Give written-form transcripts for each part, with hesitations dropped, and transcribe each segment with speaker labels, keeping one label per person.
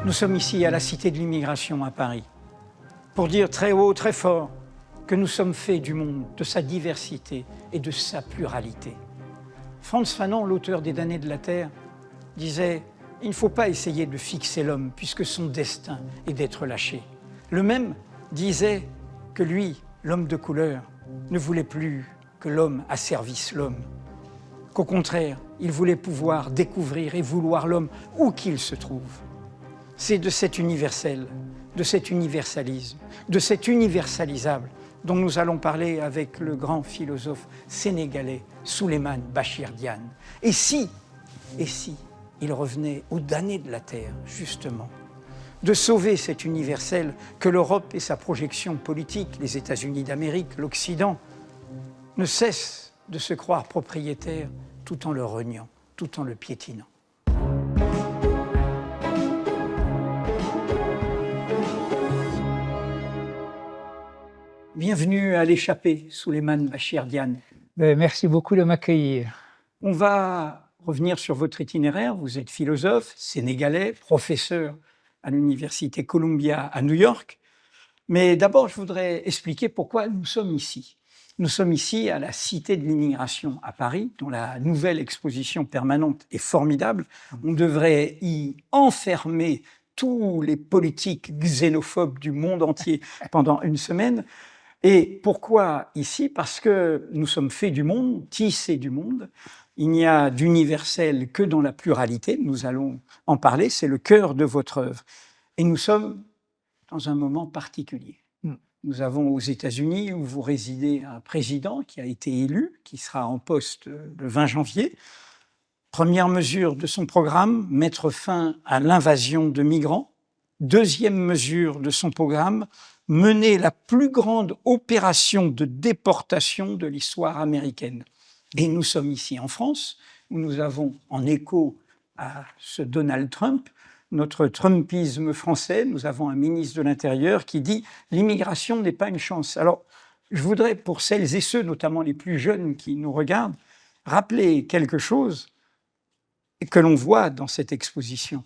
Speaker 1: Nous sommes ici à la Cité de l'Immigration à Paris pour dire très haut, très fort que nous sommes faits du monde, de sa diversité et de sa pluralité. Frantz Fanon, l'auteur des Damnés de la Terre, disait « Il ne faut pas essayer de fixer l'homme puisque son destin est d'être lâché ». Le même disait que lui, l'homme de couleur, ne voulait plus que l'homme asservisse l'homme. Qu'au contraire, il voulait pouvoir découvrir et vouloir l'homme où qu'il se trouve. C'est de cet universel, de cet universalisme, de cet universalisable dont nous allons parler avec le grand philosophe sénégalais Souleymane Bachir Diagne. Et si il revenait aux damnés de la Terre, justement, de sauver cet universel que l'Europe et sa projection politique, les États-Unis d'Amérique, l'Occident, ne cessent de se croire propriétaires tout en le reniant, tout en le piétinant. Bienvenue à l'échappée, Souleymane Bachir Diagne.
Speaker 2: Merci beaucoup de m'accueillir.
Speaker 1: On va revenir sur votre itinéraire. Vous êtes philosophe, sénégalais, professeur à l'université Columbia à New York. Mais d'abord, je voudrais expliquer pourquoi nous sommes ici. Nous sommes ici à la Cité de l'Immigration à Paris, dont la nouvelle exposition permanente est formidable. On devrait y enfermer tous les politiques xénophobes du monde entier pendant une semaine. Et pourquoi ici? Parce que nous sommes faits du monde, tissés du monde. Il n'y a d'universel que dans la pluralité. Nous allons en parler, c'est le cœur de votre œuvre. Et nous sommes dans un moment particulier. Nous avons aux États-Unis, où vous résidez, un président qui a été élu, qui sera en poste le 20 janvier. Première mesure de son programme, mettre fin à l'invasion de migrants. Deuxième mesure de son programme, mener la plus grande opération de déportation de l'histoire américaine. Et nous sommes ici en France, où nous avons, en écho à ce Donald Trump, notre Trumpisme français, nous avons un ministre de l'Intérieur qui dit « l'immigration n'est pas une chance ». Alors, je voudrais, pour celles et ceux, notamment les plus jeunes qui nous regardent, rappeler quelque chose que l'on voit dans cette exposition.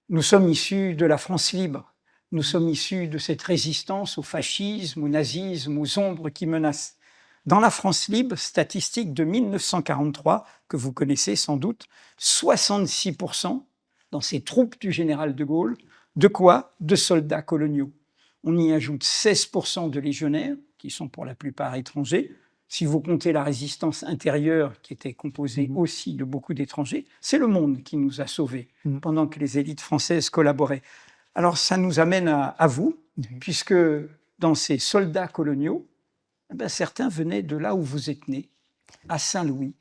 Speaker 1: Nous sommes issus de la France libre. Nous sommes issus de cette résistance au fascisme, au nazisme, aux ombres qui menacent. Dans la France libre, statistique de 1943, que vous connaissez sans doute, 66% dans ces troupes du général de Gaulle, de quoi? De soldats coloniaux. On y ajoute 16% de légionnaires, qui sont pour la plupart étrangers. Si vous comptez la résistance intérieure, qui était composée aussi de beaucoup d'étrangers, c'est le monde qui nous a sauvés, pendant que les élites françaises collaboraient. Alors ça nous amène à vous, puisque dans ces soldats coloniaux, certains venaient de là où vous êtes né, à Saint-Louis,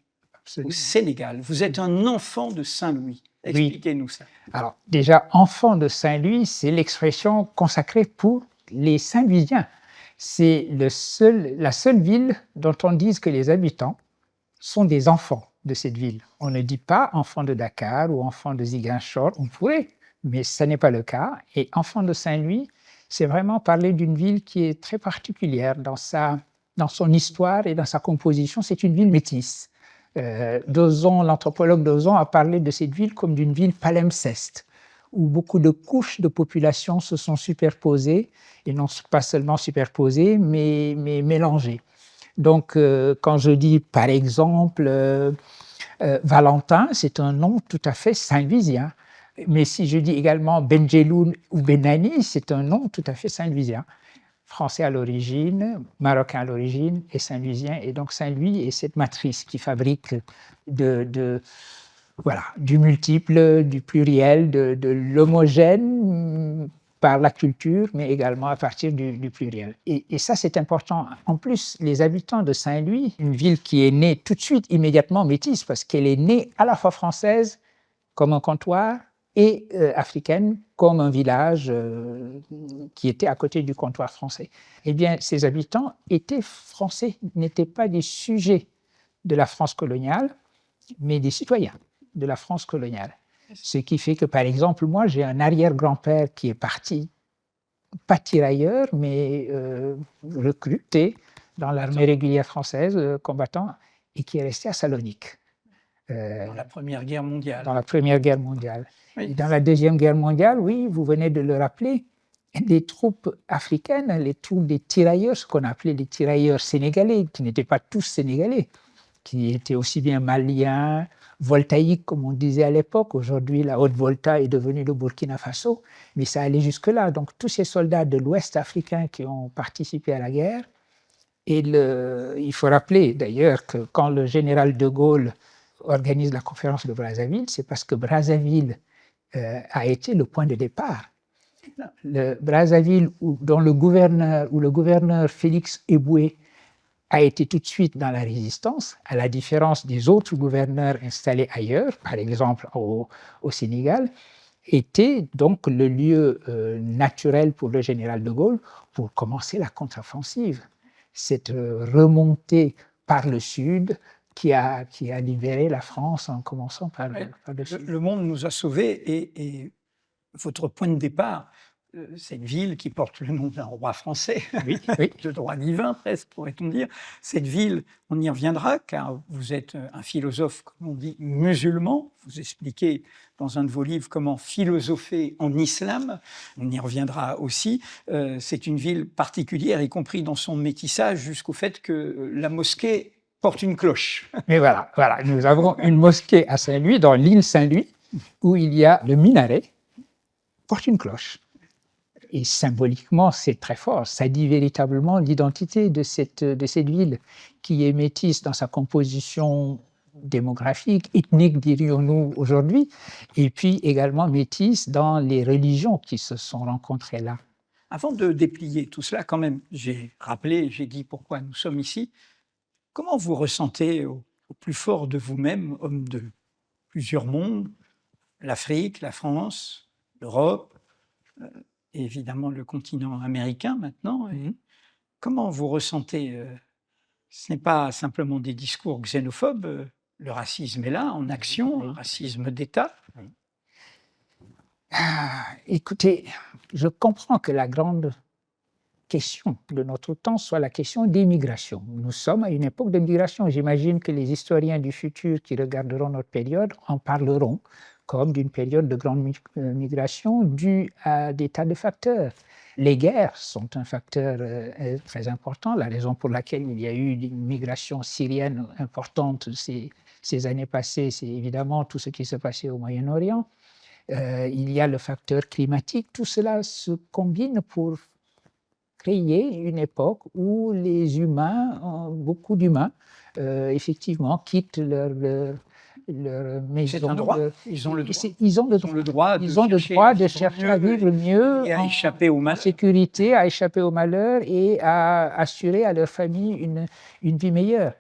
Speaker 1: au Sénégal. Vous êtes un enfant de Saint-Louis. Expliquez-nous ça.
Speaker 2: Alors déjà, enfant de Saint-Louis, c'est l'expression consacrée pour les Saint-Louisiens. C'est la seule ville dont on dit que les habitants sont des enfants de cette ville. On ne dit pas enfant de Dakar ou enfant de Ziguinchor, on pourrait, mais ce n'est pas le cas. Et enfant de Saint-Louis, c'est vraiment parler d'une ville qui est très particulière dans son histoire et dans sa composition. C'est une ville métisse. L'anthropologue Dawson a parlé de cette ville comme d'une ville palimpseste, où beaucoup de couches de population se sont superposées, et non pas seulement superposées, mais mélangées. Donc, quand je dis, par exemple, Valentin, c'est un nom tout à fait saint-louisien. Mais si je dis également Benjeloun ou Benani, c'est un nom tout à fait saint-louisien. Français à l'origine, marocain à l'origine et saint-louisien. Et donc Saint-Louis est cette matrice qui fabrique du multiple, du pluriel, de l'homogène par la culture, mais également à partir du pluriel. Et ça, c'est important. En plus, les habitants de Saint-Louis, une ville qui est née tout de suite, immédiatement métisse, parce qu'elle est née à la fois française, comme un comptoir, et africaine, comme un village qui était à côté du comptoir français. Eh bien, ces habitants étaient français, n'étaient pas des sujets de la France coloniale, mais des citoyens de la France coloniale. Ce qui fait que, par exemple, moi, j'ai un arrière-grand-père qui est parti, pas tirailleur, mais recruté dans l'armée régulière française, combattant, et qui est resté à Salonique.
Speaker 1: Dans la Première Guerre mondiale.
Speaker 2: Dans la Première Guerre mondiale.
Speaker 1: Oui.
Speaker 2: Et dans la Deuxième Guerre mondiale, oui, vous venez de le rappeler, les troupes africaines, les troupes des tirailleurs, ce qu'on appelait les tirailleurs sénégalais, qui n'étaient pas tous sénégalais, qui étaient aussi bien maliens, voltaïques, comme on disait à l'époque. Aujourd'hui, la Haute-Volta est devenue le Burkina Faso, mais ça allait jusque-là. Donc, tous ces soldats de l'Ouest africain qui ont participé à la guerre. Et il faut rappeler d'ailleurs que quand le général de Gaulle organise la conférence de Brazzaville, c'est parce que Brazzaville a été le point de départ. Le Brazzaville, où le gouverneur Félix Éboué a été tout de suite dans la résistance, à la différence des autres gouverneurs installés ailleurs, par exemple au Sénégal, était donc le lieu naturel pour le général de Gaulle pour commencer la contre-offensive. Cette remontée par le sud qui a libéré la France en commençant par le sud.
Speaker 1: Le monde nous a sauvés et votre point de départ, cette ville qui porte le nom d'un roi français,
Speaker 2: oui, oui.
Speaker 1: de droit divin presque, pourrait-on dire. Cette ville, on y reviendra, car vous êtes un philosophe, comme on dit, musulman. Vous expliquez dans un de vos livres comment philosopher en islam. On y reviendra aussi. C'est une ville particulière, y compris dans son métissage, jusqu'au fait que la mosquée porte une cloche.
Speaker 2: Mais voilà, nous avons une mosquée à Saint-Louis, dans l'île Saint-Louis, où il y a le minaret, porte une cloche. Et symboliquement, c'est très fort. Ça dit véritablement l'identité de cette ville qui est métisse dans sa composition démographique, ethnique, dirions-nous aujourd'hui, et puis également métisse dans les religions qui se sont rencontrées là.
Speaker 1: Avant de déplier tout cela, quand même, j'ai dit pourquoi nous sommes ici. Comment vous ressentez au plus fort de vous-même, homme de plusieurs mondes, l'Afrique, la France, l'Europe, et évidemment le continent américain maintenant. Comment vous ressentez ce n'est pas simplement des discours xénophobes, le racisme est là, en action, un racisme d'État.
Speaker 2: Écoutez, je comprends que la grande question de notre temps soit la question des migrations. Nous sommes à une époque de migration. J'imagine que les historiens du futur qui regarderont notre période en parleront comme d'une période de grande migration due à des tas de facteurs. Les guerres sont un facteur très important, la raison pour laquelle il y a eu une migration syrienne importante ces années passées, c'est évidemment tout ce qui se passait au Moyen-Orient. Il y a le facteur climatique, tout cela se combine pour créer une époque où les humains, beaucoup d'humains, effectivement, quittent leur maison.
Speaker 1: C'est un droit. Ils ont le droit.
Speaker 2: Ils ont le droit de chercher à vivre mieux,
Speaker 1: et à échapper au mal.
Speaker 2: En sécurité, à échapper au malheur et à assurer à leur famille une vie meilleure.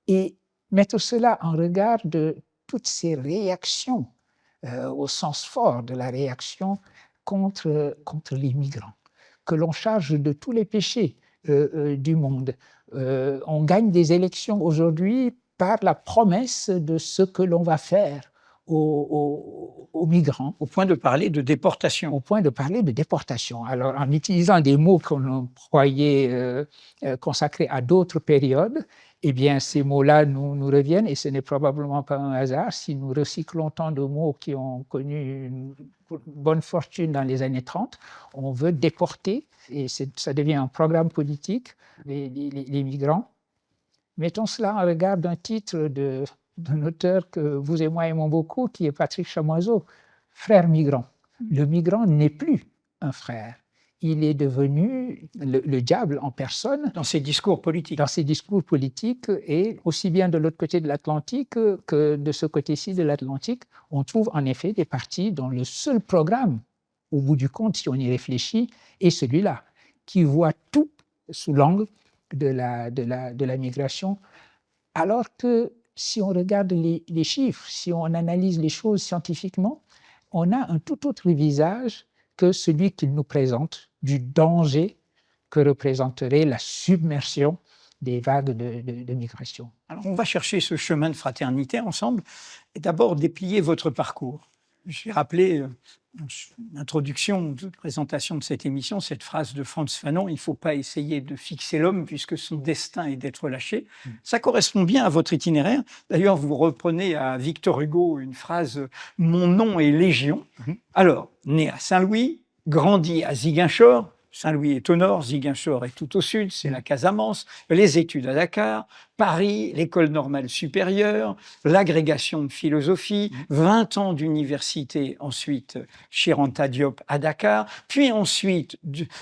Speaker 2: Et mettre cela en regard de toutes ces réactions, au sens fort de la réaction contre les migrants, que l'on charge de tous les péchés du monde. On gagne des élections aujourd'hui par la promesse de ce que l'on va faire aux migrants.
Speaker 1: Au point de parler de déportation.
Speaker 2: Au point de parler de déportation. Alors, en utilisant des mots qu'on croyait consacrés à d'autres périodes, eh bien, ces mots-là nous reviennent, et ce n'est probablement pas un hasard si nous recyclons tant de mots qui ont connu une bonne fortune dans les années 30. On veut déporter, et ça devient un programme politique, les migrants. Mettons cela en regard d'un titre d'un auteur que vous et moi aimons beaucoup, qui est Patrick Chamoiseau, « Frère migrant ». Le migrant n'est plus un frère. Il est devenu le diable en personne.
Speaker 1: Dans ses discours politiques.
Speaker 2: Dans ses discours politiques, et aussi bien de l'autre côté de l'Atlantique que de ce côté-ci de l'Atlantique, on trouve en effet des partis dont le seul programme, au bout du compte, si on y réfléchit, est celui-là, qui voit tout sous l'angle de la migration, alors que si on regarde les chiffres, si on analyse les choses scientifiquement, on a un tout autre visage que celui qu'il nous présente du danger que représenterait la submersion des vagues de migration.
Speaker 1: Alors on va chercher ce chemin de fraternité ensemble et d'abord déplier votre parcours. j'ai rappelé en introduction de présentation de cette émission, cette phrase de Frantz Fanon, il ne faut pas essayer de fixer l'homme puisque son destin est d'être lâché. Ça correspond bien à votre itinéraire. D'ailleurs, vous reprenez à Victor Hugo une phrase « Mon nom est Légion ». Alors, né à Saint-Louis, grandi à Ziguinchor, Saint-Louis est au nord, Ziguinchor est tout au sud, c'est la Casamance, les études à Dakar, Paris, l'école normale supérieure, l'agrégation de philosophie, 20 ans d'université ensuite chez Anta Diop à Dakar, puis ensuite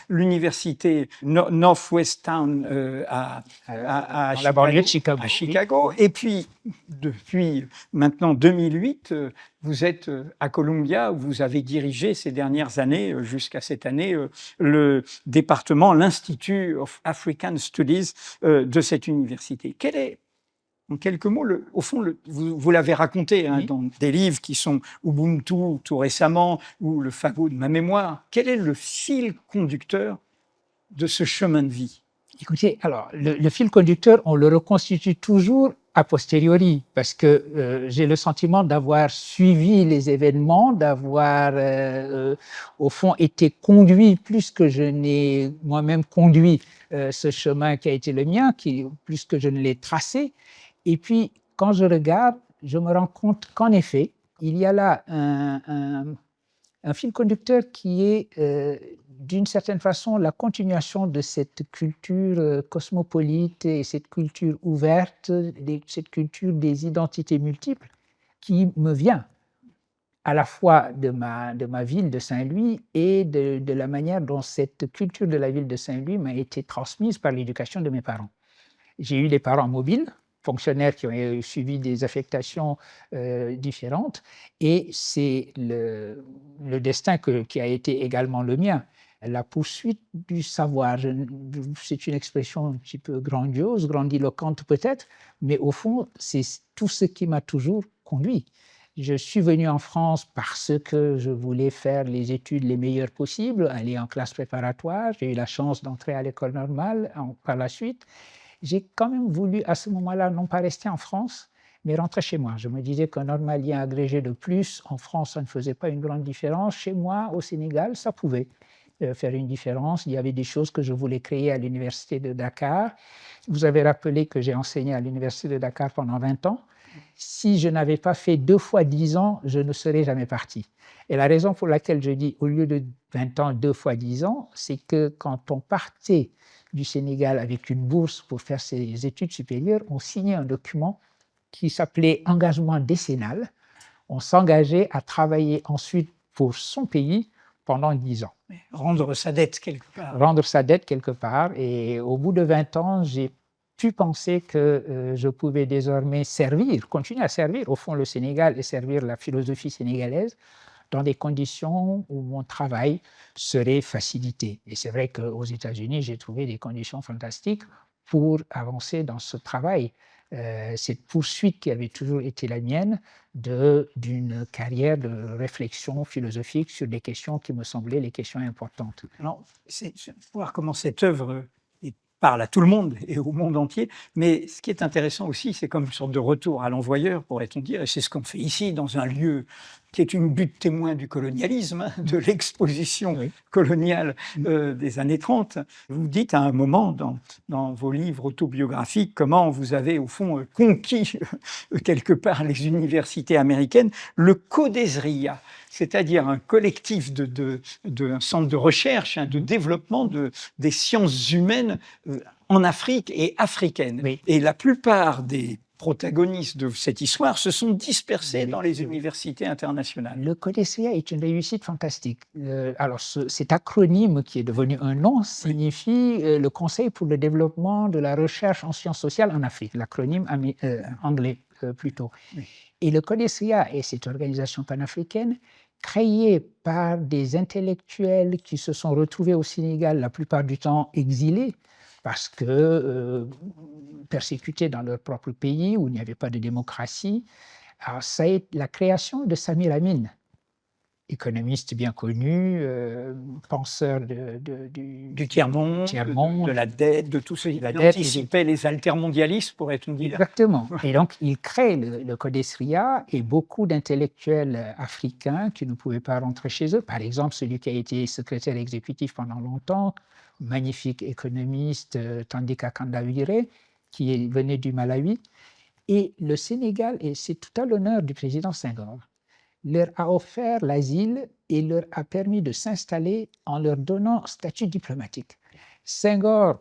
Speaker 1: l'université Northwest Town
Speaker 2: dans la banlieue de Chicago.
Speaker 1: À Chicago. Et puis, depuis maintenant 2008, vous êtes à Columbia, où vous avez dirigé ces dernières années, jusqu'à cette année, le département, l'Institut of African Studies de cette université. Quel est, en quelques mots, au fond, vous l'avez raconté hein, dans des livres qui sont Ubuntu tout récemment, ou Le fagot de ma mémoire, quel est le fil conducteur de ce chemin de vie?
Speaker 2: Écoutez, alors, le fil conducteur, on le reconstitue toujours a posteriori, parce que j'ai le sentiment d'avoir suivi les événements, d'avoir, au fond, été conduit plus que je n'ai moi-même conduit ce chemin qui a été le mien, plus que je ne l'ai tracé. Et puis, quand je regarde, je me rends compte qu'en effet, il y a là un fil conducteur qui est, d'une certaine façon, la continuation de cette culture cosmopolite et cette culture ouverte, cette culture des identités multiples qui me vient à la fois de ma ville de Saint-Louis et de la manière dont cette culture de la ville de Saint-Louis m'a été transmise par l'éducation de mes parents. J'ai eu des parents mobiles, fonctionnaires qui ont suivi des affectations différentes, et c'est le destin qui a été également le mien. La poursuite du savoir, c'est une expression un petit peu grandiose, grandiloquente peut-être, mais au fond, c'est tout ce qui m'a toujours conduit. Je suis venu en France parce que je voulais faire les études les meilleures possibles, aller en classe préparatoire. J'ai eu la chance d'entrer à l'école normale par la suite. J'ai quand même voulu, à ce moment-là, non pas rester en France, mais rentrer chez moi. Je me disais qu'un normalien agrégé de plus, en France, ça ne faisait pas une grande différence. Chez moi, au Sénégal, ça pouvait faire une différence. Il y avait des choses que je voulais créer à l'université de Dakar. Vous avez rappelé que j'ai enseigné à l'université de Dakar pendant 20 ans. Si je n'avais pas fait 2 fois 10 ans, je ne serais jamais parti. Et la raison pour laquelle je dis au lieu de 20 ans, 2 fois 10 ans, c'est que quand on partait du Sénégal avec une bourse pour faire ses études supérieures, on signait un document qui s'appelait engagement décennal. On s'engageait à travailler ensuite pour son pays pendant 10 ans.
Speaker 1: Rendre sa dette quelque part.
Speaker 2: Rendre sa dette quelque part. Et au bout de 20 ans, j'ai pu penser que je pouvais désormais continuer à servir au fond le Sénégal et servir la philosophie sénégalaise dans des conditions où mon travail serait facilité. Et c'est vrai qu'aux États-Unis, j'ai trouvé des conditions fantastiques pour avancer dans ce travail. Cette poursuite qui avait toujours été la mienne d'une carrière de réflexion philosophique sur des questions qui me semblaient les questions importantes.
Speaker 1: Alors, c'est voir comment cette œuvre parle à tout le monde et au monde entier, mais ce qui est intéressant aussi, c'est comme une sorte de retour à l'envoyeur, pourrait-on dire, et c'est ce qu'on fait ici, dans un lieu qui est une butte témoin du colonialisme, de l'exposition coloniale des années 30. Vous dites à un moment dans vos livres autobiographiques comment vous avez au fond conquis quelque part les universités américaines, le CODESRIA, c'est-à-dire un collectif un centre de recherche, de développement des sciences humaines en Afrique et africaines. Oui. Et la plupart des protagonistes de cette histoire se sont dispersés dans les universités internationales.
Speaker 2: Le CODESRIA est une réussite fantastique. Alors, cet acronyme qui est devenu un nom signifie le Conseil pour le développement de la recherche en sciences sociales en Afrique, l'acronyme anglais plutôt. Oui. Et le CODESRIA est cette organisation panafricaine créée par des intellectuels qui se sont retrouvés au Sénégal, la plupart du temps exilés, parce que persécutés dans leur propre pays où il n'y avait pas de démocratie. Alors, ça est la création de Samir Amin. économiste bien connu, penseur
Speaker 1: Du tiers-monde,
Speaker 2: tiers-monde,
Speaker 1: de la dette, de tout ça. Il
Speaker 2: la dette,
Speaker 1: anticipait les altermondialistes, pourrait-on dire.
Speaker 2: exactement. Et donc, il crée le Codes RIA et beaucoup d'intellectuels africains qui ne pouvaient pas rentrer chez eux. Par exemple, celui qui a été secrétaire exécutif pendant longtemps, magnifique économiste, Tandika Kandawire, qui venait du Malawi. Et le Sénégal, et c'est tout à l'honneur du président Senghor, leur a offert l'asile et leur a permis de s'installer en leur donnant statut diplomatique. Senghor,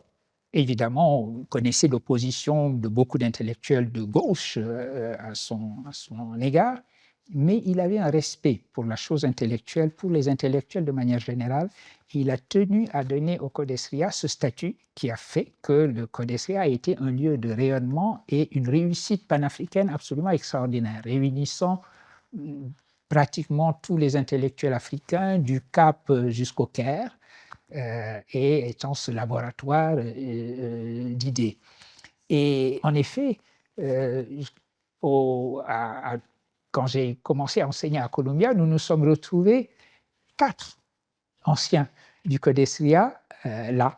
Speaker 2: évidemment, connaissait l'opposition de beaucoup d'intellectuels de gauche à son égard, mais il avait un respect pour la chose intellectuelle, pour les intellectuels de manière générale. Il a tenu à donner au Codes RIA ce statut qui a fait que le Codes RIA a été un lieu de rayonnement et une réussite panafricaine absolument extraordinaire, réunissant pratiquement tous les intellectuels africains, du Cap jusqu'au Caire, et étant ce laboratoire d'idées. Et en effet, quand j'ai commencé à enseigner à Columbia, nous nous sommes retrouvés 4 anciens du Codes RIA, là.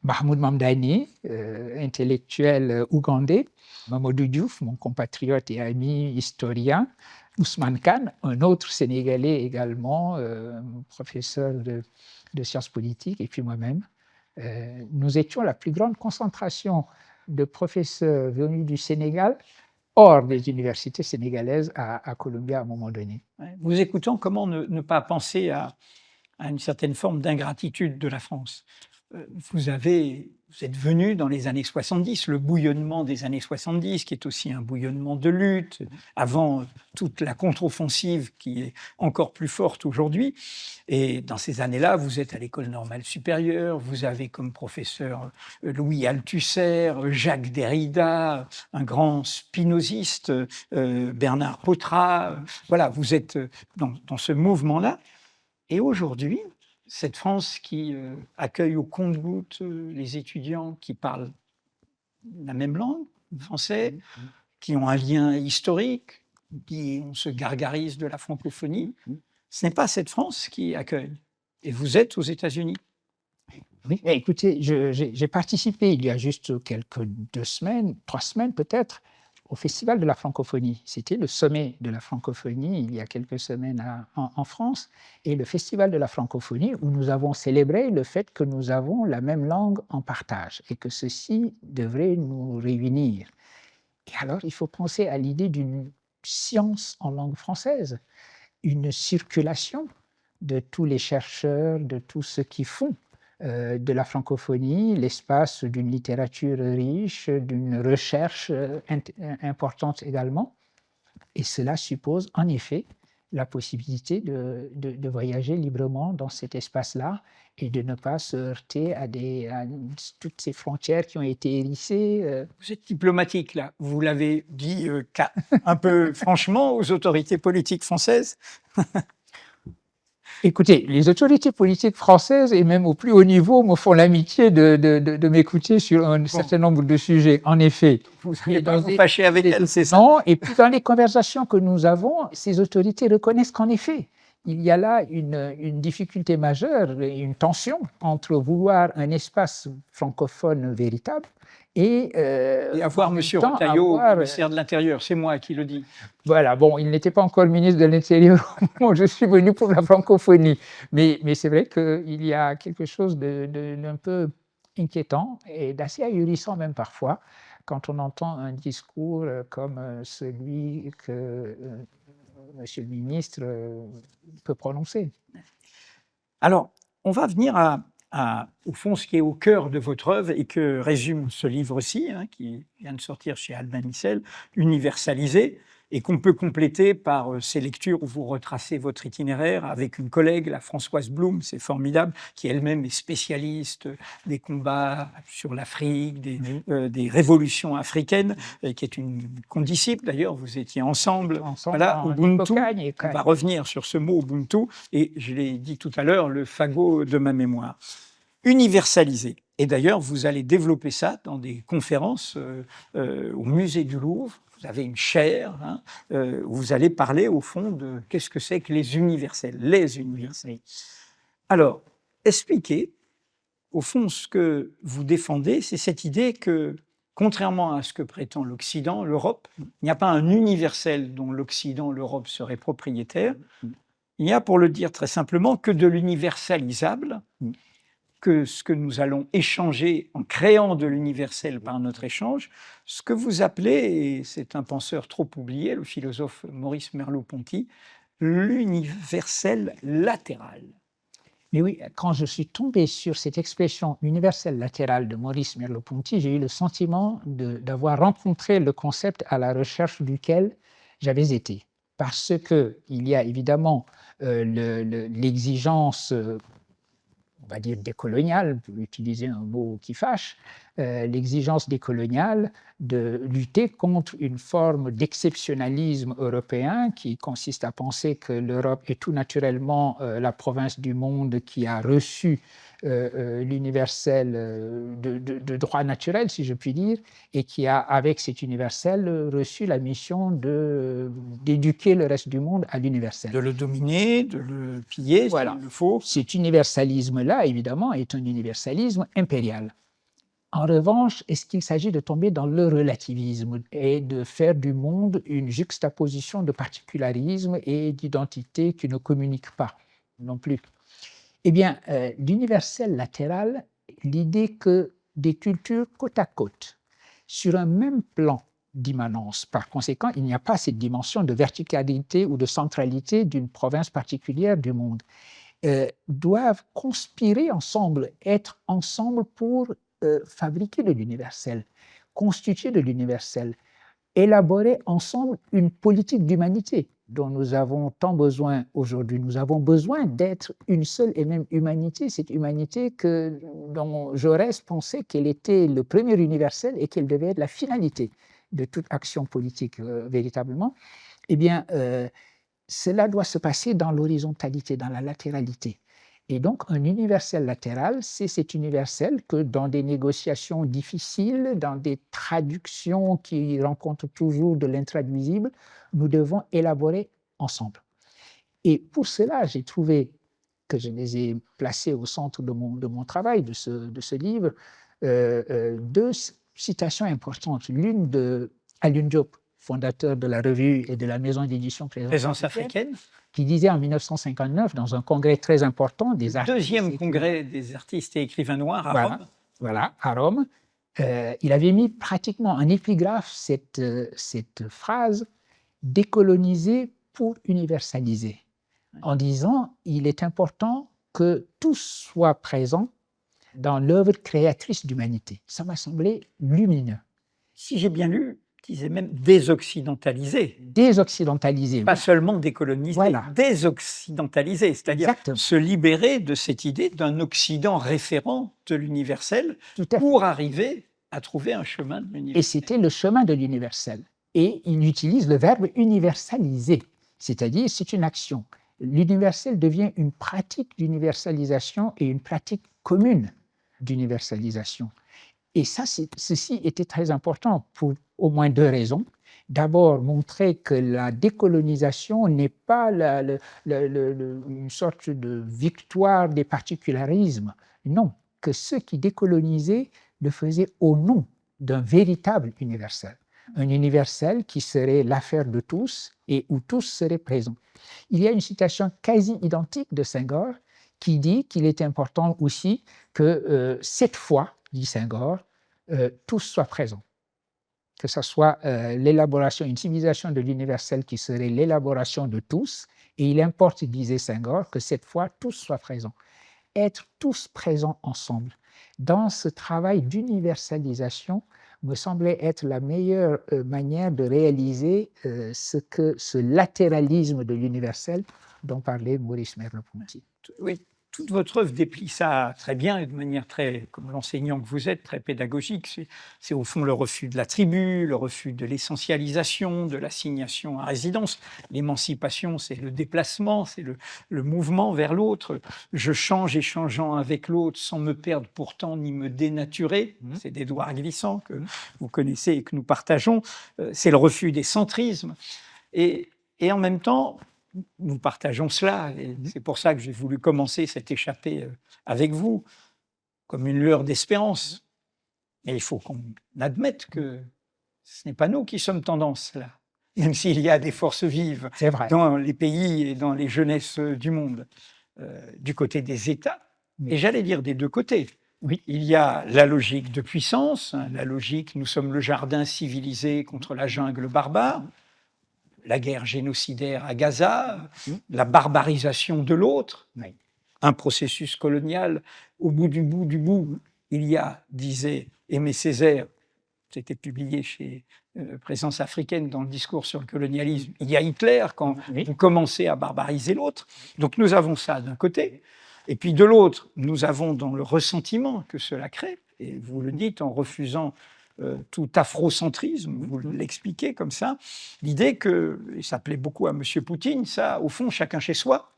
Speaker 2: Mahmoud Mamdani, intellectuel ougandais, Mamadou Diouf, mon compatriote et ami historien, Ousmane Khan, un autre Sénégalais également, professeur de sciences politiques, et puis moi-même. Nous étions la plus grande concentration de professeurs venus du Sénégal hors des universités sénégalaises à Columbia à un moment donné.
Speaker 1: Vous écoutant, comment ne pas penser à une certaine forme d'ingratitude de la France? Vous êtes venu dans les années 70, le bouillonnement des années 70, qui est aussi un bouillonnement de lutte, avant toute la contre-offensive qui est encore plus forte aujourd'hui. Et dans ces années-là, vous êtes à l'École normale supérieure, vous avez comme professeur Louis Althusser, Jacques Derrida, un grand spinoziste, Bernard Pottrat. Voilà, vous êtes dans ce mouvement-là. Et aujourd'hui, cette France qui accueille au compte-gouttes les étudiants qui parlent la même langue, le français, qui ont un lien historique, qui on se gargarise de la francophonie, ce n'est pas cette France qui accueille. Et vous êtes aux États-Unis.
Speaker 2: Oui, écoutez, j'ai participé il y a juste quelques 2 semaines, 3 semaines peut-être, au Festival de la francophonie. C'était le sommet de la francophonie il y a quelques semaines en France, et le Festival de la francophonie où nous avons célébré le fait que nous avons la même langue en partage et que ceci devrait nous réunir. Et alors, il faut penser à l'idée d'une science en langue française, une circulation de tous les chercheurs, de tous ceux qui font de la francophonie, l'espace d'une littérature riche, d'une recherche importante également. Et cela suppose en effet la possibilité de voyager librement dans cet espace-là et de ne pas se heurter à toutes ces frontières qui ont été hérissées.
Speaker 1: Vous êtes diplomatique, là. Vous l'avez dit un peu franchement aux autorités politiques françaises.
Speaker 2: Écoutez, les autorités politiques françaises, et même au plus haut niveau, me font l'amitié de m'écouter sur un certain nombre de sujets, en effet.
Speaker 1: Vous n'allez pas vous fâcher avec elles, c'est ça?
Speaker 2: Non, et puis dans les conversations que nous avons, ces autorités reconnaissent qu'en effet, il y a là une difficulté majeure, une tension entre vouloir un espace francophone véritable et
Speaker 1: avoir M. Retailleau, ministère de l'Intérieur, c'est moi qui le dis.
Speaker 2: Voilà, bon, il n'était pas encore ministre de l'Intérieur quand je suis venu pour la francophonie, mais c'est vrai qu'il y a quelque chose d'un peu inquiétant et d'assez ahurissant même parfois quand on entend un discours comme celui que Monsieur le ministre peut prononcer.
Speaker 1: Alors, on va venir au fond, ce qui est au cœur de votre œuvre et que résume ce livre-ci, qui vient de sortir chez Albin Michel, Universalisé, et qu'on peut compléter par ces lectures où vous retracez votre itinéraire avec une collègue, la Françoise Blum, c'est formidable, qui elle-même est spécialiste des combats sur l'Afrique, des révolutions africaines, qui est une condisciple d'ailleurs, vous étiez ensemble voilà, Ubuntu. On va revenir sur ce mot Ubuntu, et je l'ai dit tout à l'heure, le fagot de ma mémoire. Universalisé. Et d'ailleurs, vous allez développer ça dans des conférences au musée du Louvre, vous avez une chaire, hein, où vous allez parler au fond de qu'est-ce que c'est que les universels, les universels. Alors, expliquez, au fond, ce que vous défendez, c'est cette idée que, contrairement à ce que prétend l'Occident, l'Europe, il n'y a pas un universel dont l'Occident, l'Europe seraient propriétaires. Il n'y a, pour le dire très simplement, que de l'universalisable, que ce que nous allons échanger en créant de l'universel par notre échange, ce que vous appelez, et c'est un penseur trop oublié, le philosophe Maurice Merleau-Ponty, l'universel latéral.
Speaker 2: Mais oui, quand je suis tombé sur cette expression universelle latérale de Maurice Merleau-Ponty, j'ai eu le sentiment d'avoir rencontré le concept à la recherche duquel j'avais été. Parce qu'il y a évidemment l'exigence, on va dire décoloniale, pour utiliser un mot qui fâche, l'exigence décoloniale de lutter contre une forme d'exceptionnalisme européen qui consiste à penser que l'Europe est tout naturellement la province du monde qui a reçu l'universel de droit naturel, si je puis dire, et qui a, avec cet universel, reçu la mission d'éduquer le reste du monde à l'universel.
Speaker 1: De le dominer, de le piller,
Speaker 2: voilà.
Speaker 1: S'il le faut.
Speaker 2: Cet universalisme-là, évidemment, est un universalisme impérial. En revanche, est-ce qu'il s'agit de tomber dans le relativisme et de faire du monde une juxtaposition de particularisme et d'identité qui ne communiquent pas non plus? Eh bien, l'universel latéral, l'idée que des cultures côte à côte, sur un même plan d'immanence, par conséquent, il n'y a pas cette dimension de verticalité ou de centralité d'une province particulière du monde, doivent conspirer ensemble, être ensemble pour fabriquer de l'universel, constituer de l'universel, élaborer ensemble une politique d'humanité dont nous avons tant besoin aujourd'hui. Nous avons besoin d'être une seule et même humanité, cette humanité dont Jaurès pensait qu'elle était le premier universel et qu'elle devait être la finalité de toute action politique véritablement. Eh bien, cela doit se passer dans l'horizontalité, dans la latéralité. Et donc, un universel latéral, c'est cet universel que dans des négociations difficiles, dans des traductions qui rencontrent toujours de l'intraduisible, nous devons élaborer ensemble. Et pour cela, j'ai trouvé que je les ai placés au centre de mon travail, de ce livre, deux citations importantes. L'une de Alioune Diop, fondateur de la revue et de la maison d'édition
Speaker 1: Présence africaine,
Speaker 2: qui disait en 1959, dans un congrès très important des artistes.
Speaker 1: Deuxième congrès des artistes et écrivains noirs à Rome.
Speaker 2: Voilà, à Rome. Il avait mis pratiquement en épigraphe cette phrase « décoloniser pour universaliser », en disant « il est important que tous soient présents dans l'œuvre créatrice d'humanité ». Ça m'a semblé lumineux.
Speaker 1: Si j'ai bien lu, disait même désoccidentaliser.
Speaker 2: Désoccidentaliser.
Speaker 1: Pas seulement décoloniser,
Speaker 2: voilà.
Speaker 1: Désoccidentaliser, c'est-à-dire se libérer de cette idée d'un Occident référent de l'universel pour arriver à trouver un chemin de l'universel.
Speaker 2: Et c'était le chemin de l'universel. Et il utilise le verbe universaliser, c'est-à-dire c'est une action. L'universel devient une pratique d'universalisation et une pratique commune d'universalisation. Et ça, ceci était très important pour au moins deux raisons. D'abord, montrer que la décolonisation n'est pas une sorte de victoire des particularismes. Non, que ceux qui décolonisaient le faisaient au nom d'un véritable universel. Un universel qui serait l'affaire de tous et où tous seraient présents. Il y a une citation quasi identique de Senghor qui dit qu'il est important aussi que cette fois, dit Senghor, tous soient présents. Que ce soit l'élaboration, une civilisation de l'universel qui serait l'élaboration de tous, et il importe, disait Senghor, que cette fois, tous soient présents. Être tous présents ensemble. Dans ce travail d'universalisation, me semblait être la meilleure manière de réaliser ce latéralisme de l'universel dont parlait Maurice Merleau-Ponty.
Speaker 1: Oui, toute votre œuvre déplie ça très bien et de manière très, comme l'enseignant que vous êtes, très pédagogique. C'est au fond le refus de la tribu, le refus de l'essentialisation, de l'assignation à résidence. L'émancipation, c'est le déplacement, c'est le mouvement vers l'autre. Je change échangeant avec l'autre sans me perdre pourtant ni me dénaturer. C'est d'Édouard Glissant que vous connaissez et que nous partageons. C'est le refus des centrismes. Et en même temps, nous partageons cela, et c'est pour ça que j'ai voulu commencer cette échappée avec vous, comme une lueur d'espérance. Mais il faut qu'on admette que ce n'est pas nous qui sommes tendance là, même s'il y a des forces vives dans les pays et dans les jeunesses du monde, du côté des États, et j'allais dire des deux côtés. Oui. Il y a la logique de puissance, la logique « nous sommes le jardin civilisé contre la jungle barbare », la guerre génocidaire à Gaza, la barbarisation de l'autre, un processus colonial. Au bout du bout, il y a, disait Aimé Césaire, c'était publié chez Présence africaine dans le discours sur le colonialisme, il y a Hitler quand vous commencez à barbariser l'autre. Donc nous avons ça d'un côté, et puis de l'autre, nous avons dans le ressentiment que cela crée, et vous le dites en refusant tout afrocentrisme, vous l'expliquez comme ça, l'idée que, et ça plaît beaucoup à M. Poutine, ça, au fond, chacun chez soi,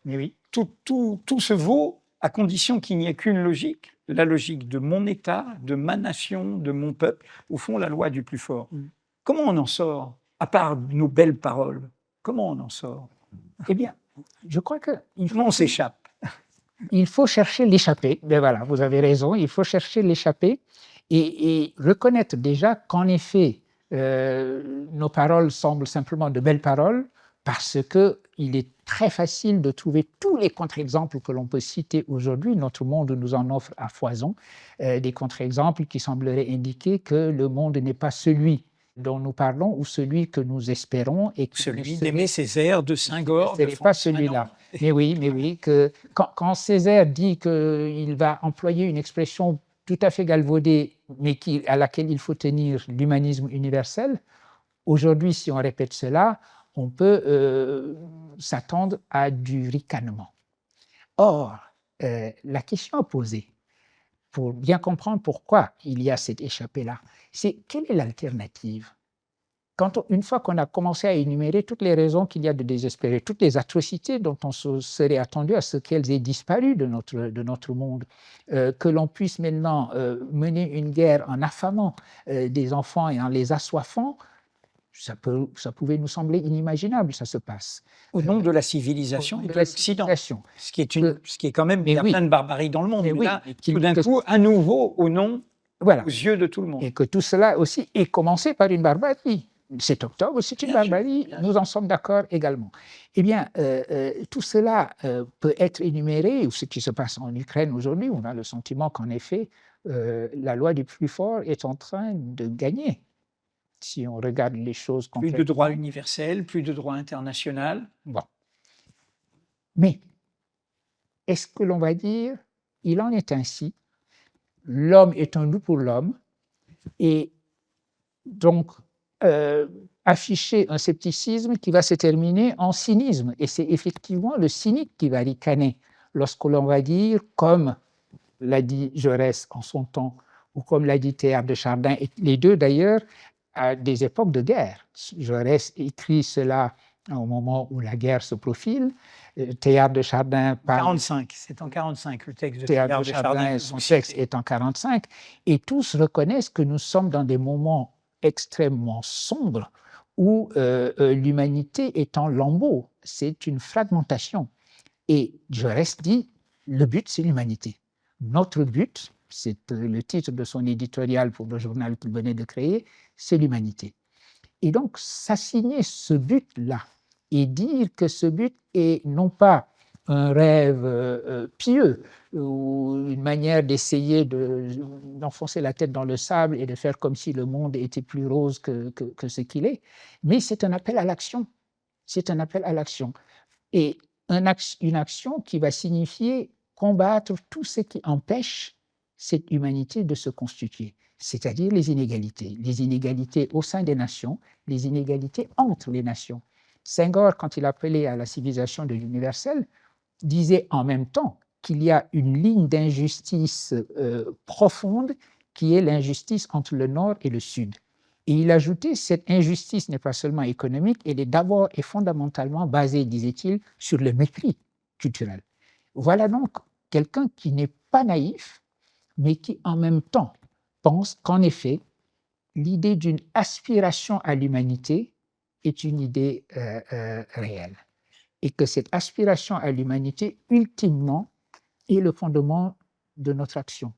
Speaker 1: tout se vaut à condition qu'il n'y ait qu'une logique, la logique de mon État, de ma nation, de mon peuple, au fond, la loi du plus fort. Comment on en sort, à part nos belles paroles? Comment on en sort?
Speaker 2: Eh bien, je crois que...
Speaker 1: Comment on s'échappe?
Speaker 2: Il faut chercher l'échappée. Ben voilà, vous avez raison, il faut chercher l'échappée. Et reconnaître déjà qu'en effet, nos paroles semblent simplement de belles paroles, parce qu'il est très facile de trouver tous les contre-exemples que l'on peut citer aujourd'hui. Notre monde nous en offre à foison, des contre-exemples qui sembleraient indiquer que le monde n'est pas celui dont nous parlons ou celui que nous espérons. Et que
Speaker 1: celui d'Aimé Césaire, de Senghor.
Speaker 2: Ce n'est pas celui-là. Mais oui, que quand Césaire dit qu'il va employer une expression tout à fait galvaudée, mais à laquelle il faut tenir l'humanisme universel, aujourd'hui, si on répète cela, on peut s'attendre à du ricanement. Or, la question à poser, pour bien comprendre pourquoi il y a cette échappée-là, c'est quelle est l'alternative? Une fois qu'on a commencé à énumérer toutes les raisons qu'il y a de désespérer, toutes les atrocités dont on serait attendu à ce qu'elles aient disparu de notre monde, que l'on puisse maintenant mener une guerre en affamant des enfants et en les assoiffant, ça pouvait nous sembler inimaginable, ça se passe.
Speaker 1: Au nom de la civilisation et de l'Occident. Ce qui est quand même, il y a plein de barbarie dans le monde, mais là, tout d'un coup, à nouveau, aux yeux de tout le monde.
Speaker 2: Et que tout cela aussi est commencé par une barbarie. 7 octobre, c'est une barbarie, nous en sommes d'accord également. Eh bien, tout cela peut être énuméré, ou ce qui se passe en Ukraine aujourd'hui, on a le sentiment qu'en effet, la loi du plus fort est en train de gagner. Si on regarde les choses concrètement.
Speaker 1: Plus de droit universel, plus de droit international.
Speaker 2: Bon. Mais, est-ce que l'on va dire, il en est ainsi, l'homme est un loup pour l'homme, et donc, afficher un scepticisme qui va se terminer en cynisme. Et c'est effectivement le cynique qui va ricaner lorsque l'on va dire, comme l'a dit Jaurès en son temps, ou comme l'a dit Théard de Chardin, et les deux d'ailleurs, à des époques de guerre. Jaurès écrit cela au moment où la guerre se profile. Théard de Chardin parle...
Speaker 1: 45, c'est en 45 le texte de
Speaker 2: Théard de Chardin, son texte est en 45, et tous reconnaissent que nous sommes dans des moments extrêmement sombre où l'humanité est en lambeaux, c'est une fragmentation. Et Jaurès dit, le but c'est l'humanité. Notre but, c'est le titre de son éditorial pour le journal qu'il venait de créer, c'est l'humanité. Et donc s'assigner ce but-là et dire que ce but est non pas un rêve pieux ou une manière d'essayer d'enfoncer la tête dans le sable et de faire comme si le monde était plus rose que ce qu'il est, mais c'est un appel à l'action. C'est un appel à l'action. Et une action qui va signifier combattre tout ce qui empêche cette humanité de se constituer, c'est-à-dire les inégalités au sein des nations, les inégalités entre les nations. Senghor, quand il appelait à la civilisation de l'universel, disait en même temps qu'il y a une ligne d'injustice profonde qui est l'injustice entre le Nord et le Sud. Et il ajoutait, cette injustice n'est pas seulement économique, elle est d'abord et fondamentalement basée, disait-il, sur le mépris culturel. Voilà donc quelqu'un qui n'est pas naïf, mais qui en même temps pense qu'en effet, l'idée d'une aspiration à l'humanité est une idée réelle. Et que cette aspiration à l'humanité, ultimement, est le fondement de notre action.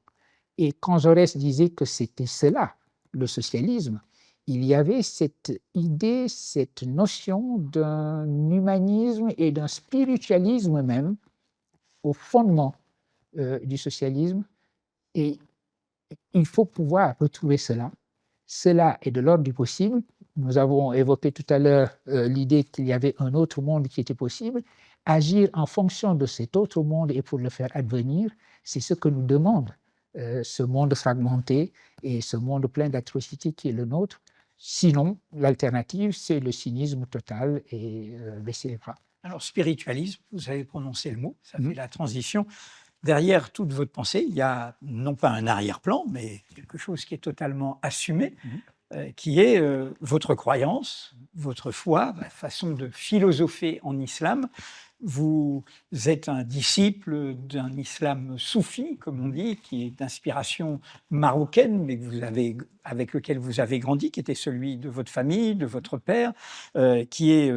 Speaker 2: Et quand Jaurès disait que c'était cela, le socialisme, il y avait cette idée, cette notion d'un humanisme et d'un spiritualisme même au fondement du socialisme. Et il faut pouvoir retrouver cela. Cela est de l'ordre du possible. Nous avons évoqué tout à l'heure l'idée qu'il y avait un autre monde qui était possible. Agir en fonction de cet autre monde et pour le faire advenir, c'est ce que nous demande ce monde fragmenté et ce monde plein d'atrocités qui est le nôtre. Sinon, l'alternative, c'est le cynisme total et baisser les bras.
Speaker 1: Alors, spiritualisme, vous avez prononcé le mot, ça fait la transition. Derrière toute votre pensée, il y a non pas un arrière-plan, mais quelque chose qui est totalement assumé, qui est votre croyance, votre foi, la façon de philosopher en islam. Vous êtes un disciple d'un islam soufi, comme on dit, qui est d'inspiration marocaine, mais avec lequel vous avez grandi, qui était celui de votre famille, de votre père, qui est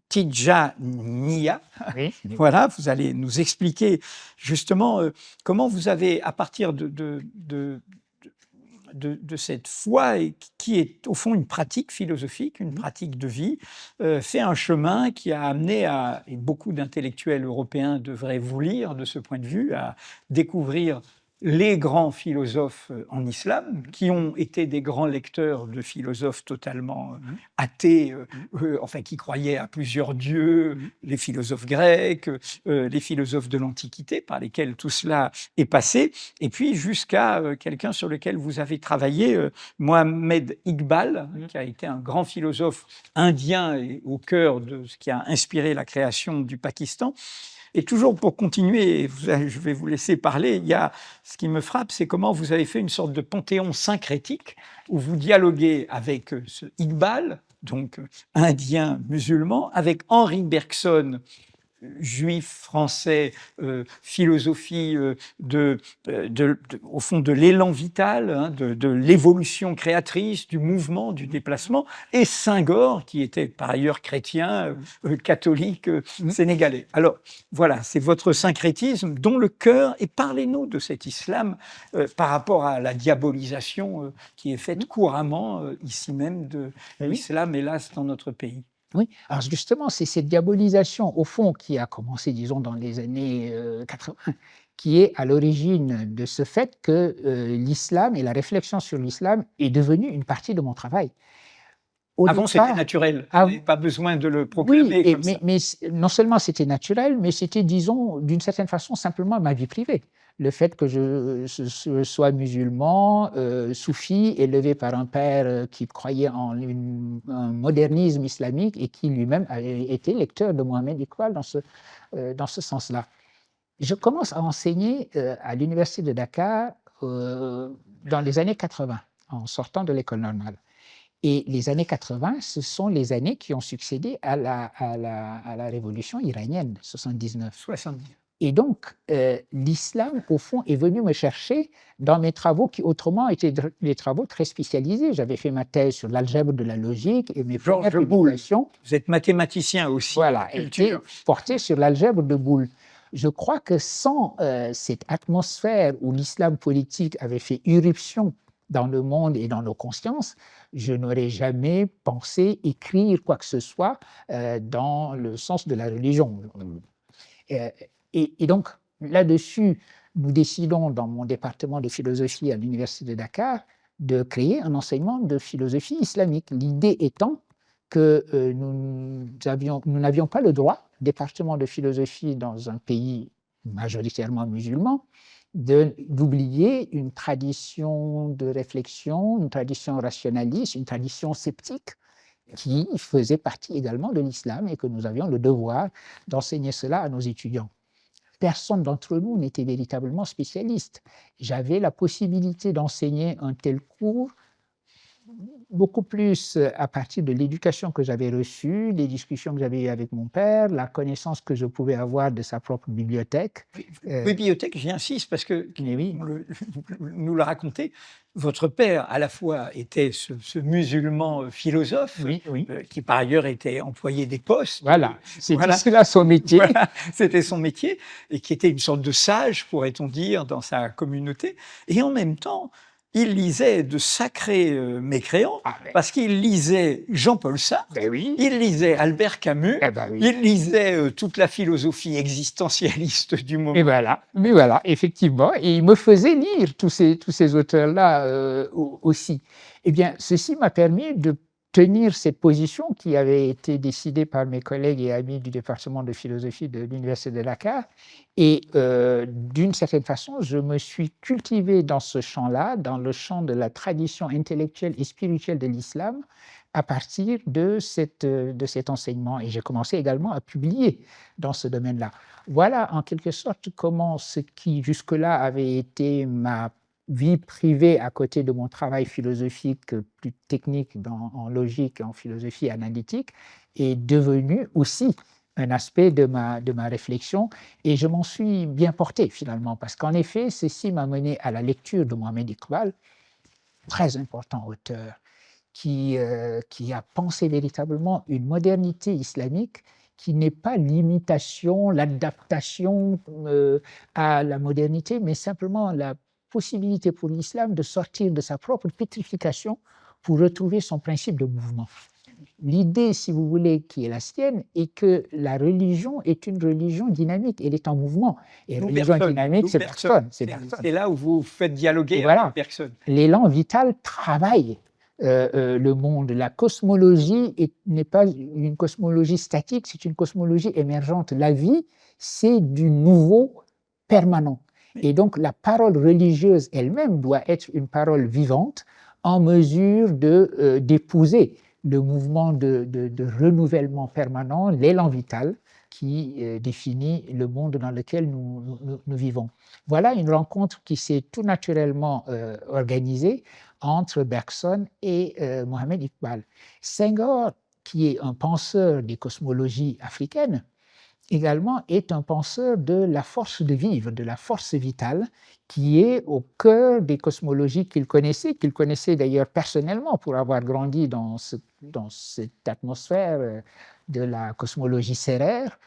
Speaker 1: Tidjaniya.
Speaker 2: Oui.
Speaker 1: Voilà, vous allez nous expliquer justement comment vous avez, à partir de cette foi, et qui est au fond une pratique philosophique, une pratique de vie, fait un chemin qui a amené et beaucoup d'intellectuels européens devraient vous lire de ce point de vue, à découvrir les grands philosophes en islam, qui ont été des grands lecteurs de philosophes totalement athées, enfin qui croyaient à plusieurs dieux, les philosophes grecs, les philosophes de l'Antiquité, par lesquels tout cela est passé, et puis jusqu'à quelqu'un sur lequel vous avez travaillé, Mohammed Iqbal, qui a été un grand philosophe indien et au cœur de ce qui a inspiré la création du Pakistan. Et toujours pour continuer, je vais vous laisser parler, ce qui me frappe, c'est comment vous avez fait une sorte de panthéon syncrétique où vous dialoguez avec ce Iqbal, donc indien musulman, avec Henri Bergson, juif français, philosophie au fond de l'élan vital, hein, de l'évolution créatrice, du mouvement, du déplacement, et Senghor, qui était par ailleurs chrétien, catholique, sénégalais. Alors voilà, c'est votre syncrétisme dont le cœur, et parlez-nous de cet islam par rapport à la diabolisation qui est faite couramment ici même de l'islam, hélas, dans notre pays.
Speaker 2: Oui, alors justement, c'est cette diabolisation, au fond, qui a commencé, disons, dans les années 80, qui est à l'origine de ce fait que l'islam et la réflexion sur l'islam est devenue une partie de mon travail.
Speaker 1: Avant, c'était naturel, vous n'avez pas besoin de le proclamer comme ça.
Speaker 2: Mais non seulement c'était naturel, mais c'était, disons, d'une certaine façon, simplement ma vie privée. Le fait que je sois musulman, soufi, élevé par un père qui croyait en un modernisme islamique et qui lui-même avait été lecteur de Mohammed Iqbal dans ce sens-là. Je commence à enseigner à l'université de Dakar dans les années 80, en sortant de l'école normale. Et les années 80, ce sont les années qui ont succédé à la révolution iranienne, 79.
Speaker 1: 70.
Speaker 2: Et donc, l'islam, au fond, est venu me chercher dans mes travaux qui, autrement, étaient des travaux très spécialisés. J'avais fait ma thèse sur l'algèbre de la logique et mes premières publications.
Speaker 1: Vous êtes mathématicien aussi.
Speaker 2: Voilà, étaient portées sur l'algèbre de Boole. Je crois que sans cette atmosphère où l'islam politique avait fait irruption dans le monde et dans nos consciences, je n'aurais jamais pensé écrire quoi que ce soit dans le sens de la religion. Et donc, là-dessus, nous décidons, dans mon département de philosophie à l'Université de Dakar, de créer un enseignement de philosophie islamique. L'idée étant que nous n'avions pas le droit, département de philosophie dans un pays majoritairement musulman, d'oublier une tradition de réflexion, une tradition rationaliste, une tradition sceptique qui faisait partie également de l'islam et que nous avions le devoir d'enseigner cela à nos étudiants. personne d'entre nous n'était véritablement spécialiste. J'avais la possibilité d'enseigner un tel cours beaucoup plus à partir de l'éducation que j'avais reçue, les discussions que j'avais eues avec mon père, la connaissance que je pouvais avoir de sa propre bibliothèque.
Speaker 1: Bibliothèque, j'y insiste parce que,
Speaker 2: Oui.
Speaker 1: nous le racontez, votre père à la fois était ce musulman philosophe,
Speaker 2: Oui, oui.
Speaker 1: Qui par ailleurs était employé des postes.
Speaker 2: Voilà, c'était
Speaker 1: Voilà.
Speaker 2: cela son métier.
Speaker 1: Voilà, c'était son métier, et qui était une sorte de sage, pourrait-on dire, dans sa communauté. Et en même temps, il lisait de sacrés mécréants, parce qu'il lisait Jean-Paul Sartre,
Speaker 2: Ben oui.
Speaker 1: il lisait Albert Camus,
Speaker 2: Oui.
Speaker 1: il lisait toute la philosophie existentialiste du moment.
Speaker 2: Et voilà, mais voilà, effectivement, et il me faisait lire tous ces auteurs-là aussi. Eh bien, ceci m'a permis de tenir cette position qui avait été décidée par mes collègues et amis du département de philosophie de l'Université de Dakar. Et d'une certaine façon, je me suis cultivé dans ce champ-là, dans le champ de la tradition intellectuelle et spirituelle de l'islam, à partir de cet enseignement. Et j'ai commencé également à publier dans ce domaine-là. Voilà en quelque sorte comment ce qui jusque-là avait été ma vie privée à côté de mon travail philosophique plus technique en logique et en philosophie analytique est devenu aussi un aspect de ma réflexion, et je m'en suis bien porté finalement, parce qu'en effet, ceci m'a mené à la lecture de Mohamed Iqbal, très important auteur, qui a pensé véritablement une modernité islamique qui n'est pas l'imitation, l'adaptation à la modernité, mais simplement la possibilité pour l'islam de sortir de sa propre pétrification pour retrouver son principe de mouvement. L'idée, si vous voulez, qui est la sienne, est que la religion est une religion dynamique, elle est en mouvement. Et la religion dynamique, c'est personne.
Speaker 1: C'est là où vous faites dialoguer avec personne.
Speaker 2: L'élan vital travaille le monde. La cosmologie n'est pas une cosmologie statique, c'est une cosmologie émergente. La vie, c'est du nouveau permanent. Et donc, la parole religieuse elle-même doit être une parole vivante en mesure d'épouser le mouvement de renouvellement permanent, l'élan vital qui définit le monde dans lequel nous vivons. Voilà une rencontre qui s'est tout naturellement organisée entre Bergson et Mohamed Iqbal. Senghor, qui est un penseur des cosmologies africaines, également est un penseur de la force de vivre, de la force vitale, qui est au cœur des cosmologies qu'il connaissait d'ailleurs personnellement pour avoir grandi dans cette atmosphère de la cosmologie sérère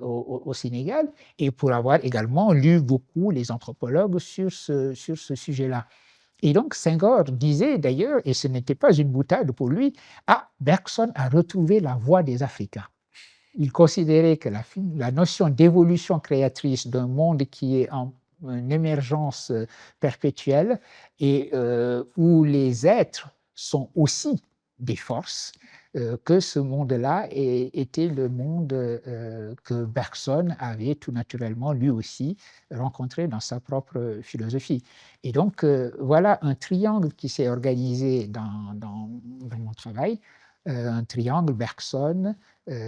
Speaker 2: au Sénégal, et pour avoir également lu beaucoup les anthropologues sur ce sujet-là. Et donc Senghor disait d'ailleurs, et ce n'était pas une boutade pour lui, Bergson a retrouvé la voie des Africains. Il considérait que la notion d'évolution créatrice d'un monde qui est en émergence perpétuelle et où les êtres sont aussi des forces, que ce monde-là était le monde que Bergson avait tout naturellement, lui aussi, rencontré dans sa propre philosophie. Et donc, voilà un triangle qui s'est organisé dans mon travail, un triangle Bergson,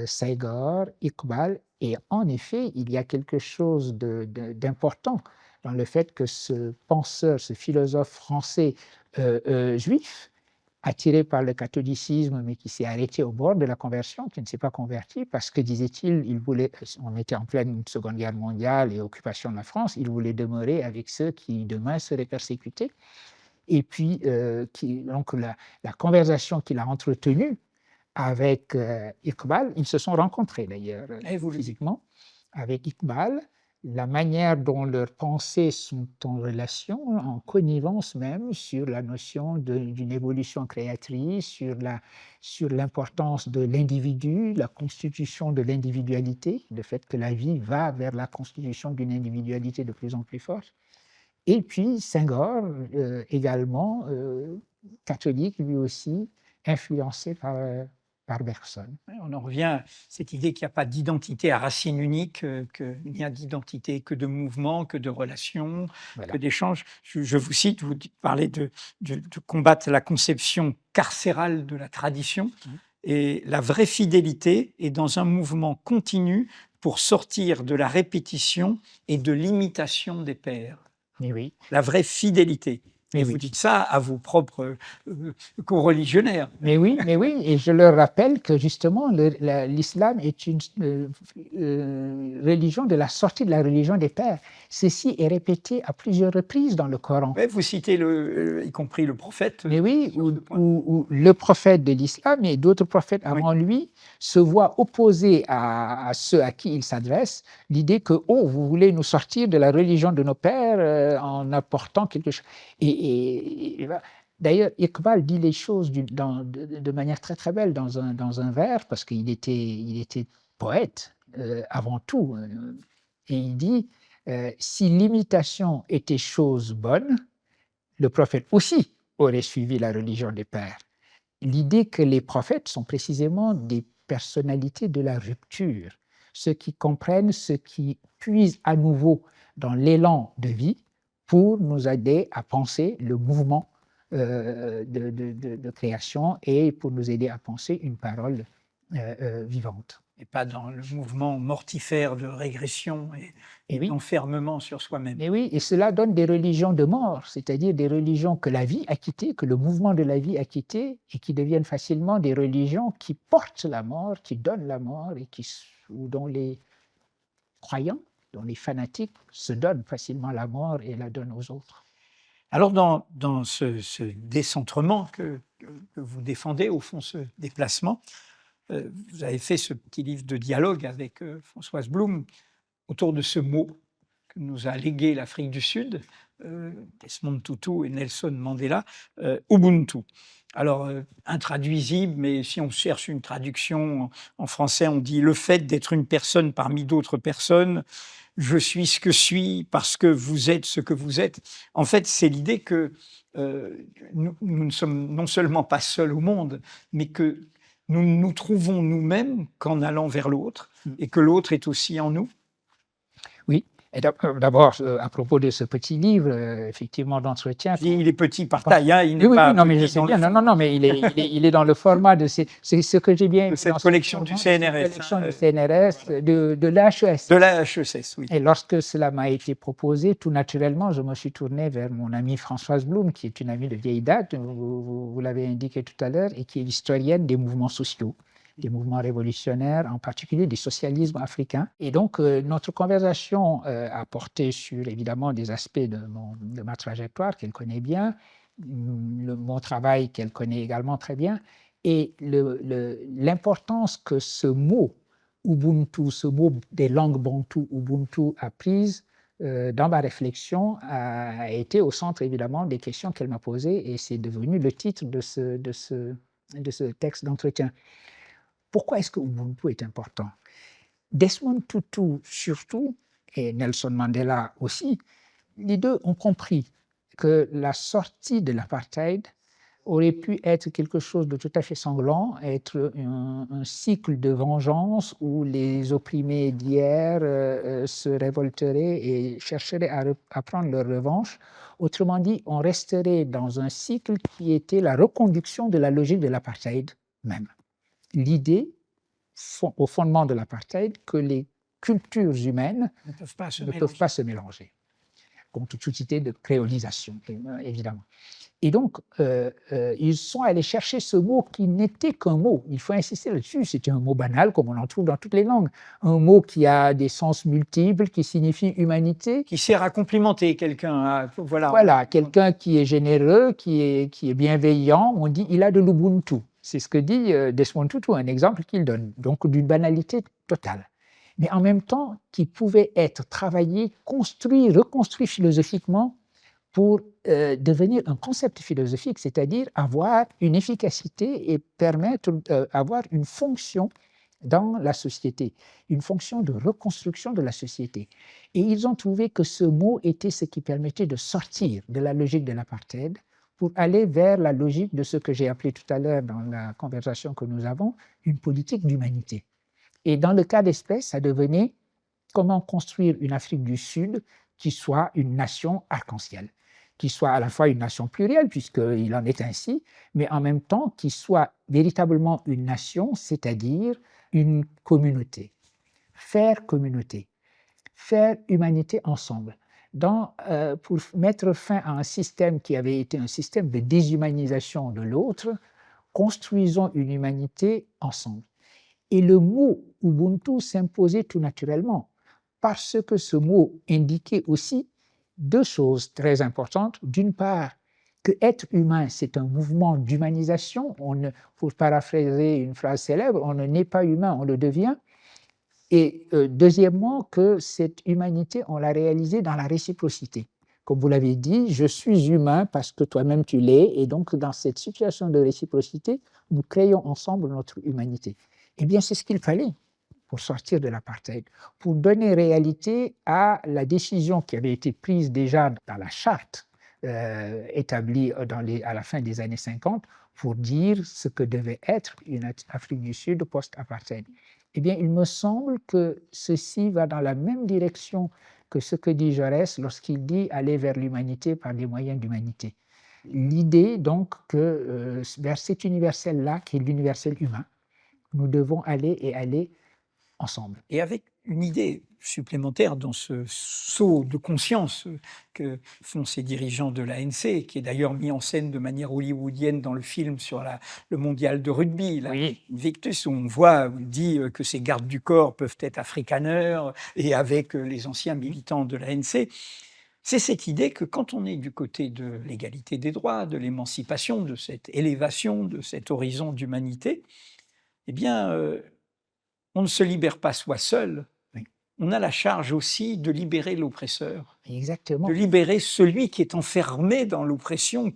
Speaker 2: Senghor, Iqbal, et en effet, il y a quelque chose d'important dans le fait que ce penseur, ce philosophe français juif, attiré par le catholicisme, mais qui s'est arrêté au bord de la conversion, qui ne s'est pas converti, parce que, disait-il, on était en pleine Seconde Guerre mondiale et occupation de la France, il voulait demeurer avec ceux qui demain seraient persécutés. Et puis, donc la conversation qu'il a entretenue avec Iqbal, ils se sont rencontrés d'ailleurs physiquement avec Iqbal, la manière dont leurs pensées sont en relation, en connivence même, sur la notion d'une évolution créatrice, sur l'importance de l'individu, la constitution de l'individualité, le fait que la vie va vers la constitution d'une individualité de plus en plus forte. Et puis Senghor, également catholique lui aussi, influencé par Bergson.
Speaker 1: On en revient à cette idée qu'il n'y a pas d'identité à racine unique, qu'il n'y a d'identité que de mouvement, que de relations, que d'échanges. Je vous cite, vous parlez de combattre la conception carcérale de la tradition. Et la vraie fidélité est dans un mouvement continu pour sortir de la répétition et de l'imitation des pères.
Speaker 2: Mais oui.
Speaker 1: La vraie fidélité.
Speaker 2: Mais
Speaker 1: Et
Speaker 2: oui.
Speaker 1: vous dites ça à vos propres co-religionnaires.
Speaker 2: Mais oui, et je leur rappelle que justement l'islam est une religion de la sortie de la religion des pères. Ceci est répété à plusieurs reprises dans le Coran.
Speaker 1: Ouais, vous citez y compris le prophète.
Speaker 2: Mais oui, où le prophète de l'islam et d'autres prophètes avant lui se voient opposer à ceux à qui il s'adresse l'idée que, oh, vous voulez nous sortir de la religion de nos pères en apportant quelque chose. Et d'ailleurs, Iqbal dit les choses de manière très très belle dans un vers, parce qu'il était poète avant tout. Et il dit, si l'imitation était chose bonne, le prophète aussi aurait suivi la religion des pères. L'idée que les prophètes sont précisément des personnalités de la rupture, ceux qui comprennent, ceux qui puisent à nouveau dans l'élan de vie pour nous aider à penser le mouvement de création et pour nous aider à penser une parole vivante.
Speaker 1: Et pas dans le mouvement mortifère de régression et
Speaker 2: oui.
Speaker 1: d'enfermement sur soi-même.
Speaker 2: Et oui, et cela donne des religions de mort, c'est-à-dire des religions que la vie a quittées, que le mouvement de la vie a quittées, et qui deviennent facilement des religions qui portent la mort, qui donnent la mort, et dont les croyants, dont les fanatiques se donnent facilement la mort et la donnent aux autres.
Speaker 1: Alors dans ce décentrement que vous défendez, au fond ce déplacement, vous avez fait ce petit livre de dialogue avec Françoise Blum autour de ce mot que nous a légué l'Afrique du Sud, Desmond Tutu et Nelson Mandela, Ubuntu. Alors, intraduisible, mais si on cherche une traduction en français, on dit « le fait d'être une personne parmi d'autres personnes », « je suis ce que je suis parce que vous êtes ce que vous êtes ». En fait, c'est l'idée que nous ne sommes non seulement pas seuls au monde, mais que nous nous trouvons nous-mêmes qu'en allant vers l'autre, et que l'autre est aussi en nous.
Speaker 2: Oui, et d'abord, à propos de ce petit livre, effectivement, d'entretien.
Speaker 1: Il est petit par taille, hein, il n'est
Speaker 2: oui,
Speaker 1: pas
Speaker 2: non, mais je sais bien, non, mais il est dans le format de c'est ce que j'ai bien
Speaker 1: de cette collection du CNRS.
Speaker 2: Collection du CNRS, de l'HES.
Speaker 1: De la HES, oui.
Speaker 2: Et lorsque cela m'a été proposé, tout naturellement, je me suis tourné vers mon amie Françoise Blum, qui est une amie de vieille date, vous l'avez indiqué tout à l'heure, et qui est l'historienne des mouvements sociaux, des mouvements révolutionnaires, en particulier du socialisme africain. Et donc, notre conversation a porté sur, évidemment, des aspects de ma trajectoire qu'elle connaît bien, mon travail qu'elle connaît également très bien, et l'importance que ce mot Ubuntu, ce mot des langues bantou, Ubuntu, a prise dans ma réflexion, a été au centre, évidemment, des questions qu'elle m'a posées, et c'est devenu le titre de ce texte d'entretien. Pourquoi est-ce que Ubuntu est important? Desmond Tutu surtout, et Nelson Mandela aussi, les deux ont compris que la sortie de l'apartheid aurait pu être quelque chose de tout à fait sanglant, être un cycle de vengeance où les opprimés d'hier se révolteraient et chercheraient à prendre leur revanche. Autrement dit, on resterait dans un cycle qui était la reconduction de la logique de l'apartheid même. L'idée, au fondement de l'apartheid, que les cultures humaines ne peuvent pas se mélanger, contre toute idée de créolisation, évidemment. Et donc, ils sont allés chercher ce mot qui n'était qu'un mot. Il faut insister là-dessus. C'était un mot banal, comme on en trouve dans toutes les langues. Un mot qui a des sens multiples, qui signifie humanité.
Speaker 1: Qui sert à complimenter quelqu'un.
Speaker 2: Voilà, quelqu'un qui est généreux, qui est bienveillant. On dit il a de l'Ubuntu. C'est ce que dit Desmond Tutu, un exemple qu'il donne. Donc, d'une banalité totale. Mais en même temps, qui pouvait être travaillé, construit, reconstruit philosophiquement pour devenir un concept philosophique, c'est-à-dire avoir une efficacité et permettre d'avoir une fonction dans la société, une fonction de reconstruction de la société. Et ils ont trouvé que ce mot était ce qui permettait de sortir de la logique de l'apartheid pour aller vers la logique de ce que j'ai appelé tout à l'heure dans la conversation que nous avons, une politique d'humanité. Et dans le cas d'espèce, ça devenait comment construire une Afrique du Sud qui soit une nation arc-en-ciel, qui soit à la fois une nation plurielle, puisqu'il en est ainsi, mais en même temps qui soit véritablement une nation, c'est-à-dire une communauté. faire communauté, faire humanité ensemble. Pour mettre fin à un système qui avait été un système de déshumanisation de l'autre, construisons une humanité ensemble. Et le mot Ubuntu s'imposait tout naturellement, parce que ce mot indiquait aussi deux choses très importantes. D'une part, que être humain, c'est un mouvement d'humanisation. Pour paraphraser une phrase célèbre, on ne naît pas humain, on le devient. Et deuxièmement, que cette humanité, on l'a réalisée dans la réciprocité. Comme vous l'avez dit, je suis humain parce que toi-même tu l'es, et donc dans cette situation de réciprocité, nous créons ensemble notre humanité. Eh bien, c'est ce qu'il fallait pour sortir de l'apartheid, pour donner réalité à la décision qui avait été prise déjà dans la charte établie à la fin des années 50 pour dire ce que devait être une Afrique du Sud post-apartheid. Eh bien, il me semble que ceci va dans la même direction que ce que dit Jaurès lorsqu'il dit aller vers l'humanité par des moyens d'humanité. L'idée, donc, que vers cet universel-là, qui est l'universel humain, nous devons aller ensemble.
Speaker 1: Et avec une idée supplémentaire dans ce saut de conscience que font ces dirigeants de l'ANC, qui est d'ailleurs mis en scène de manière hollywoodienne dans le film sur le mondial de rugby,
Speaker 2: Oui.
Speaker 1: Invictus, où on voit, on dit que ces gardes du corps peuvent être afrikaners, et avec les anciens militants de l'ANC. C'est cette idée que quand on est du côté de l'égalité des droits, de l'émancipation, de cette élévation, de cet horizon d'humanité, eh bien, on ne se libère pas soi seul.
Speaker 2: Oui.
Speaker 1: On a la charge aussi de libérer l'oppresseur.
Speaker 2: Exactement.
Speaker 1: De libérer celui qui est enfermé dans l'oppression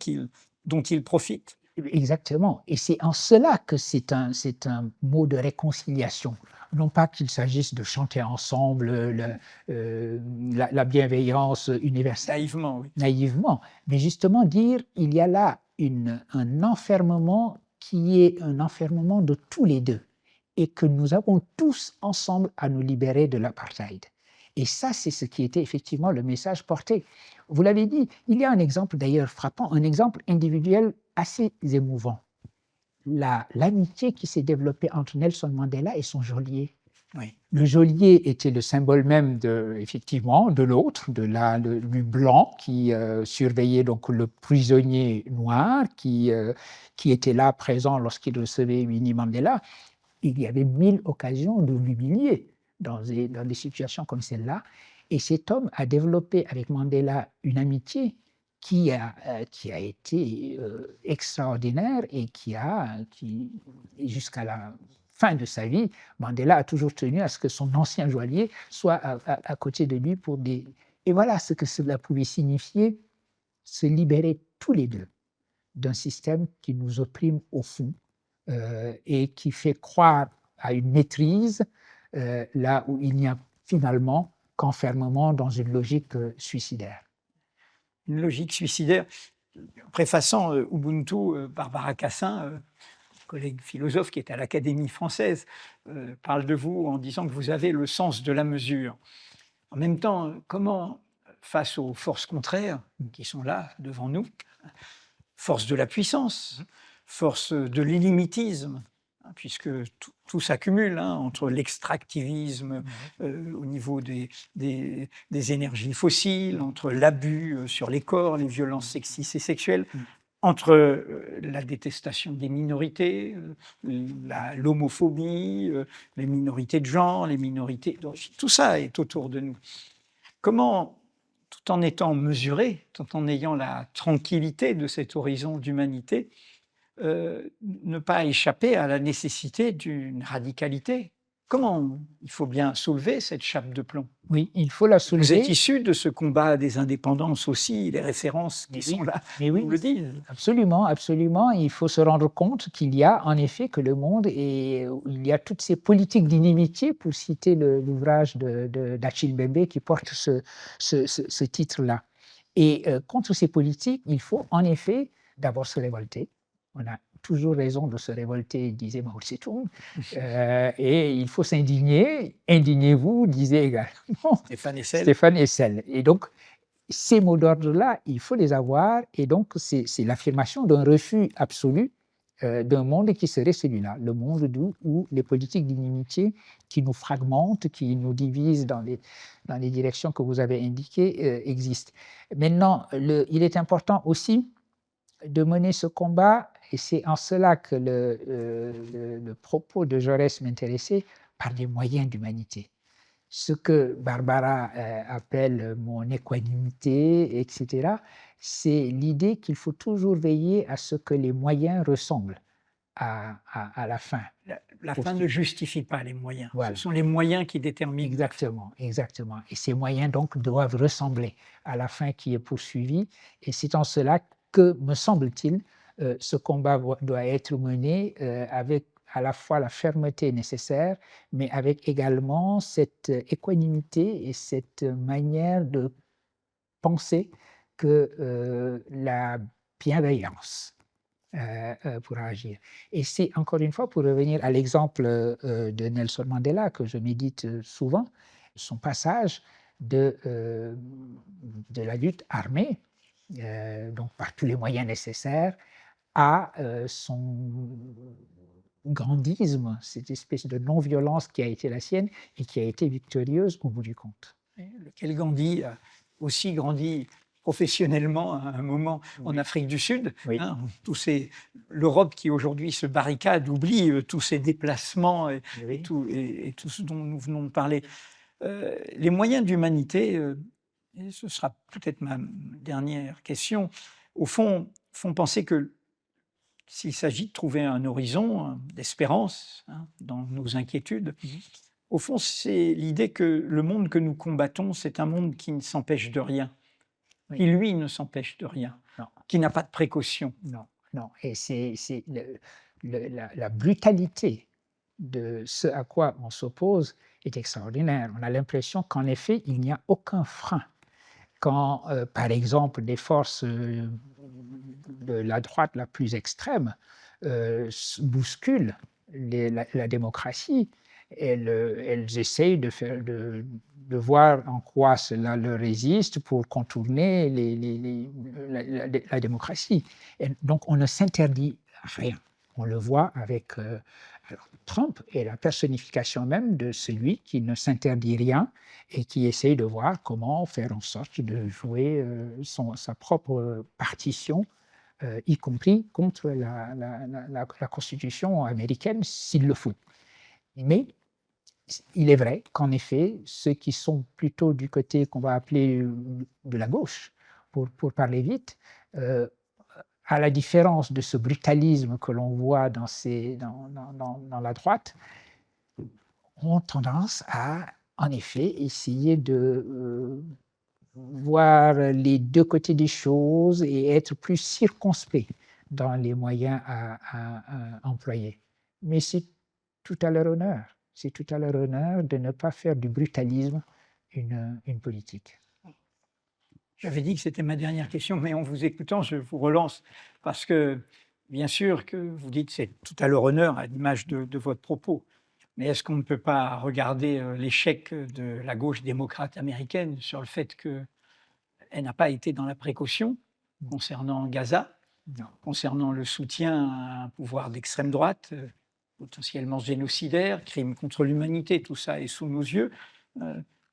Speaker 1: dont il profite.
Speaker 2: Exactement. Et c'est en cela que c'est un mot de réconciliation. Non pas qu'il s'agisse de chanter ensemble la bienveillance universelle.
Speaker 1: Naïvement, oui.
Speaker 2: Naïvement. Mais justement dire, il y a là un enfermement qui est un enfermement de tous les deux. Et que nous avons tous ensemble à nous libérer de l'apartheid. Et ça, c'est ce qui était effectivement le message porté. Vous l'avez dit, il y a un exemple d'ailleurs frappant, un exemple individuel assez émouvant. L'amitié qui s'est développée entre Nelson Mandela et son geôlier.
Speaker 1: Oui.
Speaker 2: Le geôlier était le symbole même effectivement, de l'autre, du blanc qui surveillait donc le prisonnier noir qui était là présent lorsqu'il recevait Winnie Mandela. Il y avait 1000 occasions de l'humilier dans des situations comme celle-là. Et cet homme a développé avec Mandela une amitié qui a été extraordinaire et jusqu'à la fin de sa vie, Mandela a toujours tenu à ce que son ancien geôlier soit à côté de lui pour des... Et voilà ce que cela pouvait signifier, se libérer tous les deux d'un système qui nous opprime au fond, et qui fait croire à une maîtrise là où il n'y a finalement qu'enfermement dans une logique suicidaire.
Speaker 1: Une logique suicidaire. Préfaçant Ubuntu, Barbara Cassin, collègue philosophe qui est à l'Académie française, parle de vous en disant que vous avez le sens de la mesure. En même temps, comment, face aux forces contraires qui sont là devant nous, force de la puissance, force de l'illimitisme, puisque tout s'accumule entre l'extractivisme au niveau des énergies fossiles, entre l'abus sur les corps, les violences sexistes et sexuelles, entre la détestation des minorités, l'homophobie, les minorités de genre, les minorités d'origine. Tout ça est autour de nous. Comment, tout en étant mesuré, tout en ayant la tranquillité de cet horizon d'humanité, ne pas échapper à la nécessité d'une radicalité? Comment il faut bien soulever cette chape de plomb?
Speaker 2: Oui, il faut la soulever.
Speaker 1: Vous êtes issu de ce combat des indépendances aussi, les références qui sont là vous le disent.
Speaker 2: Absolument, absolument. Il faut se rendre compte qu'il y a en effet que le monde, il y a toutes ces politiques d'inimitié, pour citer l'ouvrage d'Achille Mbembe qui porte ce titre-là. Et contre ces politiques, il faut en effet d'abord se révolter. On a toujours raison de se révolter, disait Mao Tse-tung, et il faut s'indigner. Indignez-vous, disait également Stéphane Hessel. Et donc, ces mots d'ordre-là, il faut les avoir, et donc c'est l'affirmation d'un refus absolu d'un monde qui serait celui-là, le monde où les politiques d'inimitié qui nous fragmentent, qui nous divisent dans les directions que vous avez indiquées existent. Maintenant, il est important aussi de mener ce combat, et c'est en cela que le propos de Jaurès m'intéressait, par des moyens d'humanité. Ce que Barbara appelle mon équanimité, etc., c'est l'idée qu'il faut toujours veiller à ce que les moyens ressemblent à la fin.
Speaker 1: La fin ne justifie pas les moyens.
Speaker 2: Voilà.
Speaker 1: Ce sont les moyens qui déterminent.
Speaker 2: Exactement, exactement. Et ces moyens, donc, doivent ressembler à la fin qui est poursuivie. Et c'est en cela que, me semble-t-il, ce combat doit être mené avec à la fois la fermeté nécessaire, mais avec également cette équanimité et cette manière de penser que la bienveillance pour agir. Et c'est, encore une fois, pour revenir à l'exemple de Nelson Mandela, que je médite souvent, son passage de la lutte armée, donc par tous les moyens nécessaires, à son grandisme, cette espèce de non-violence qui a été la sienne et qui a été victorieuse au bout du compte.
Speaker 1: Lequel Gandhi a aussi grandi professionnellement à un moment en Afrique du Sud.
Speaker 2: Oui.
Speaker 1: Hein, l'Europe qui aujourd'hui se barricade oublie tous ces déplacements et tout ce dont nous venons de parler. Les moyens d'humanité, et ce sera peut-être ma dernière question, au fond, font penser que s'il s'agit de trouver un horizon d'espérance dans nos inquiétudes, au fond, c'est l'idée que le monde que nous combattons, c'est un monde qui ne s'empêche de rien, qui, lui, ne s'empêche de rien, qui n'a pas de précaution.
Speaker 2: Non. Et c'est la brutalité de ce à quoi on s'oppose est extraordinaire. On a l'impression qu'en effet, il n'y a aucun frein. Quand, par exemple, des forces de la droite la plus extrême bousculent la démocratie, elles essayent de voir en quoi cela leur résiste pour contourner la démocratie. Et donc, on ne s'interdit rien. On le voit avec Trump est la personnification même de celui qui ne s'interdit rien et qui essaye de voir comment faire en sorte de jouer sa propre partition, y compris contre la Constitution américaine, s'il le faut. Mais il est vrai qu'en effet, ceux qui sont plutôt du côté qu'on va appeler de la gauche, pour parler vite, à la différence de ce brutalisme que l'on voit dans la droite, ont tendance à, en effet, essayer de voir les deux côtés des choses et être plus circonspect dans les moyens à employer. Mais c'est tout à leur honneur. C'est tout à leur honneur de ne pas faire du brutalisme une politique.
Speaker 1: J'avais dit que c'était ma dernière question, mais en vous écoutant, je vous relance, parce que, bien sûr, que vous dites c'est tout à leur honneur, à l'image de votre propos. Mais est-ce qu'on ne peut pas regarder l'échec de la gauche démocrate américaine sur le fait qu'elle n'a pas été dans la précaution concernant Gaza, concernant le soutien à un pouvoir d'extrême droite, potentiellement génocidaire, crime contre l'humanité, tout ça est sous nos yeux.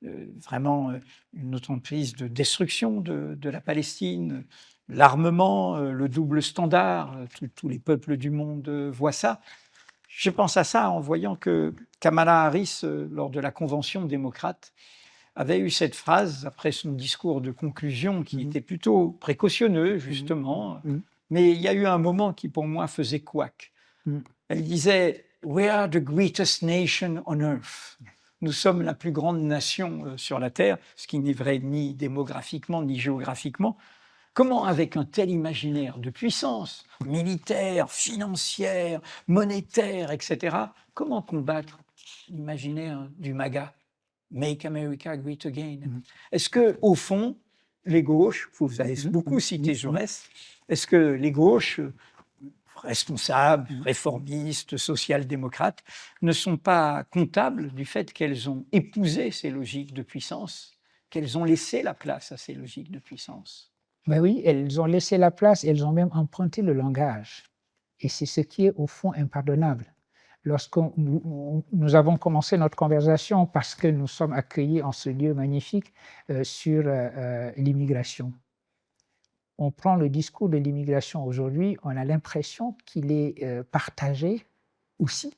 Speaker 1: Vraiment une entreprise de destruction de la Palestine, l'armement, le double standard, tous les peuples du monde voient ça. Je pense à ça en voyant que Kamala Harris, lors de la convention démocrate, avait eu cette phrase après son discours de conclusion qui était plutôt précautionneux, justement, mais il y a eu un moment qui, pour moi, faisait couac. Elle disait « We are the greatest nation on earth ». Nous sommes la plus grande nation sur la Terre, ce qui n'est vrai ni démographiquement ni géographiquement. Comment, avec un tel imaginaire de puissance militaire, financière, monétaire, etc., comment combattre l'imaginaire du MAGA, Make America Great Again? Est-ce que, au fond, les gauches, vous avez beaucoup cité Jaurès, est-ce que les gauches responsables, réformistes, social-démocrates, ne sont pas comptables du fait qu'elles ont épousé ces logiques de puissance, qu'elles ont laissé la place à ces logiques de puissance?
Speaker 2: Ben oui, elles ont laissé la place, elles ont même emprunté le langage. Et c'est ce qui est au fond impardonnable. Lorsque nous avons commencé notre conversation parce que nous sommes accueillis en ce lieu magnifique sur l'immigration. On prend le discours de l'immigration aujourd'hui, on a l'impression qu'il est partagé aussi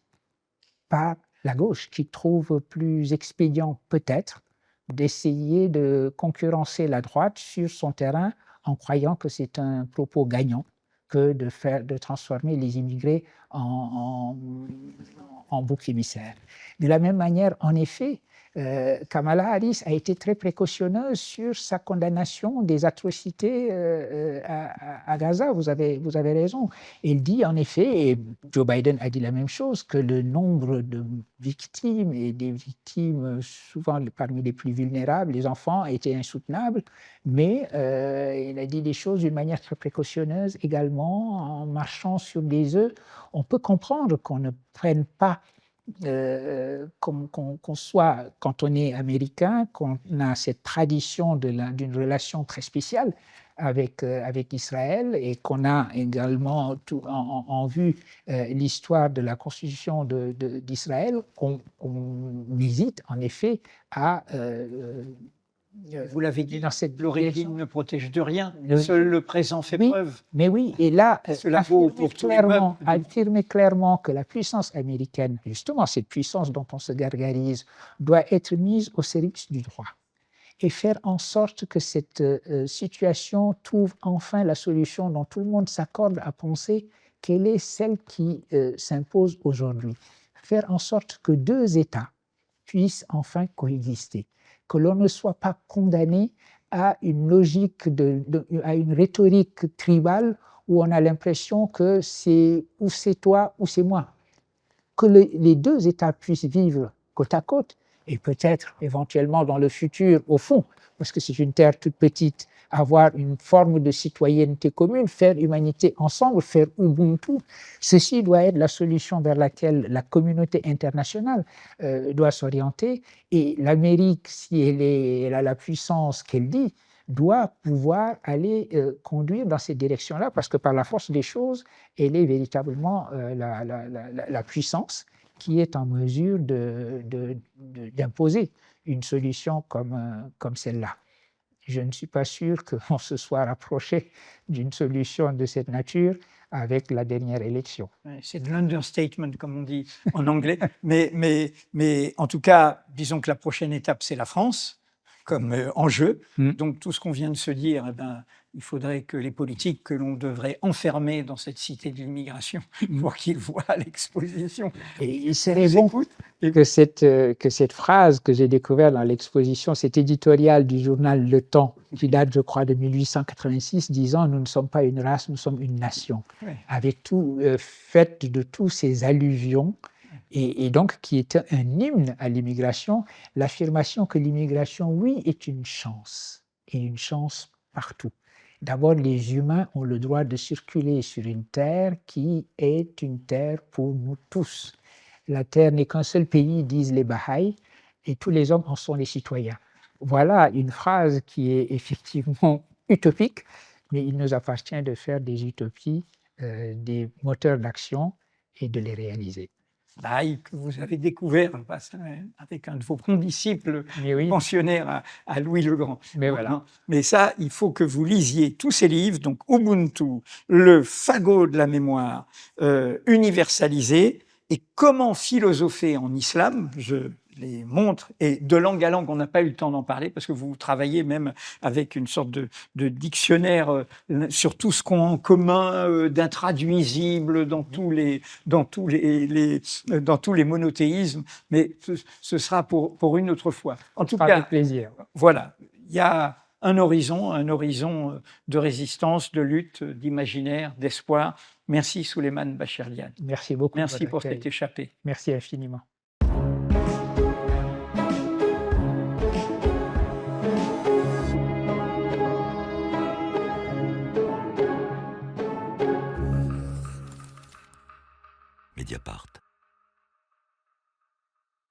Speaker 2: par la gauche, qui trouve plus expédient peut-être d'essayer de concurrencer la droite sur son terrain en croyant que c'est un propos gagnant que de transformer les immigrés en bouc émissaire. De la même manière, en effet, Kamala Harris a été très précautionneuse sur sa condamnation des atrocités à Gaza. Vous avez raison. Elle dit en effet, et Joe Biden a dit la même chose, que le nombre de victimes, et des victimes souvent parmi les plus vulnérables, les enfants, était insoutenable. Mais il a dit des choses d'une manière très précautionneuse également, en marchant sur des œufs. On peut comprendre qu'on ne prenne pas qu'on soit, quand on est américain, qu'on a cette tradition d'une relation très spéciale avec Israël et qu'on a également en vue l'histoire de la constitution d'Israël, qu'on hésite en effet à
Speaker 1: vous l'avez dit,
Speaker 2: dans cette
Speaker 1: l'origine ne protège de rien, seul le présent fait preuve.
Speaker 2: Mais oui, et là,
Speaker 1: cela vaut pour tous les peuples.
Speaker 2: Affirmer clairement que la puissance américaine, justement cette puissance dont on se gargarise, doit être mise au service du droit et faire en sorte que cette situation trouve enfin la solution dont tout le monde s'accorde à penser qu'elle est celle qui s'impose aujourd'hui. Faire en sorte que deux États puissent enfin coexister, que l'on ne soit pas condamné à une logique, à une rhétorique tribale où on a l'impression que c'est ou c'est toi ou c'est moi. Que les deux États puissent vivre côte à côte et peut-être éventuellement dans le futur, au fond, parce que c'est une terre toute petite, avoir une forme de citoyenneté commune, faire humanité ensemble, faire Ubuntu. Ceci doit être la solution vers laquelle la communauté internationale doit s'orienter. Et l'Amérique, si elle a la puissance qu'elle dit, doit pouvoir aller conduire dans cette direction-là, parce que par la force des choses, elle est véritablement la puissance qui est en mesure d'imposer une solution comme celle-là. Je ne suis pas sûr qu'on se soit rapproché d'une solution de cette nature avec la dernière élection.
Speaker 1: C'est de l'understatement, comme on dit en anglais. mais en tout cas, disons que la prochaine étape, c'est la France comme enjeu. Donc tout ce qu'on vient de se dire, il faudrait que les politiques que l'on devrait enfermer dans cette cité de l'immigration pour qu'ils voient l'exposition.
Speaker 2: Et il serait bon que cette phrase que j'ai découverte dans l'exposition, cet éditorial du journal Le Temps, qui date, je crois, de 1886, disant « Nous ne sommes pas une race, nous sommes une nation », avec tout, faite de tous ces allusions, et donc qui est un hymne à l'immigration, l'affirmation que l'immigration, oui, est une chance, et une chance partout. D'abord, les humains ont le droit de circuler sur une terre qui est une terre pour nous tous. La terre n'est qu'un seul pays, disent les Bahaïs, et tous les hommes en sont les citoyens. Voilà une phrase qui est effectivement utopique, mais il nous appartient de faire des utopies, des moteurs d'action et de les réaliser.
Speaker 1: Bahaï que vous avez découvert avec un de vos condisciples pensionnaires à Louis le Grand.
Speaker 2: Mais voilà.
Speaker 1: Mais ça, il faut que vous lisiez tous ces livres, donc Ubuntu, le fagot de la mémoire universalisé, et comment philosopher en islam, je les montre, et de langue à langue, on n'a pas eu le temps d'en parler, parce que vous travaillez même avec une sorte de dictionnaire sur tout ce qu'ont en commun d'intraduisible dans tous les monothéismes, mais ce sera pour une autre fois. En tout cas,
Speaker 2: avec plaisir.
Speaker 1: Voilà, il y a un horizon de résistance, de lutte, d'imaginaire, d'espoir. Merci Souleymane Bachirlian.
Speaker 2: Merci beaucoup.
Speaker 1: Merci pour cette échappée.
Speaker 2: Merci infiniment.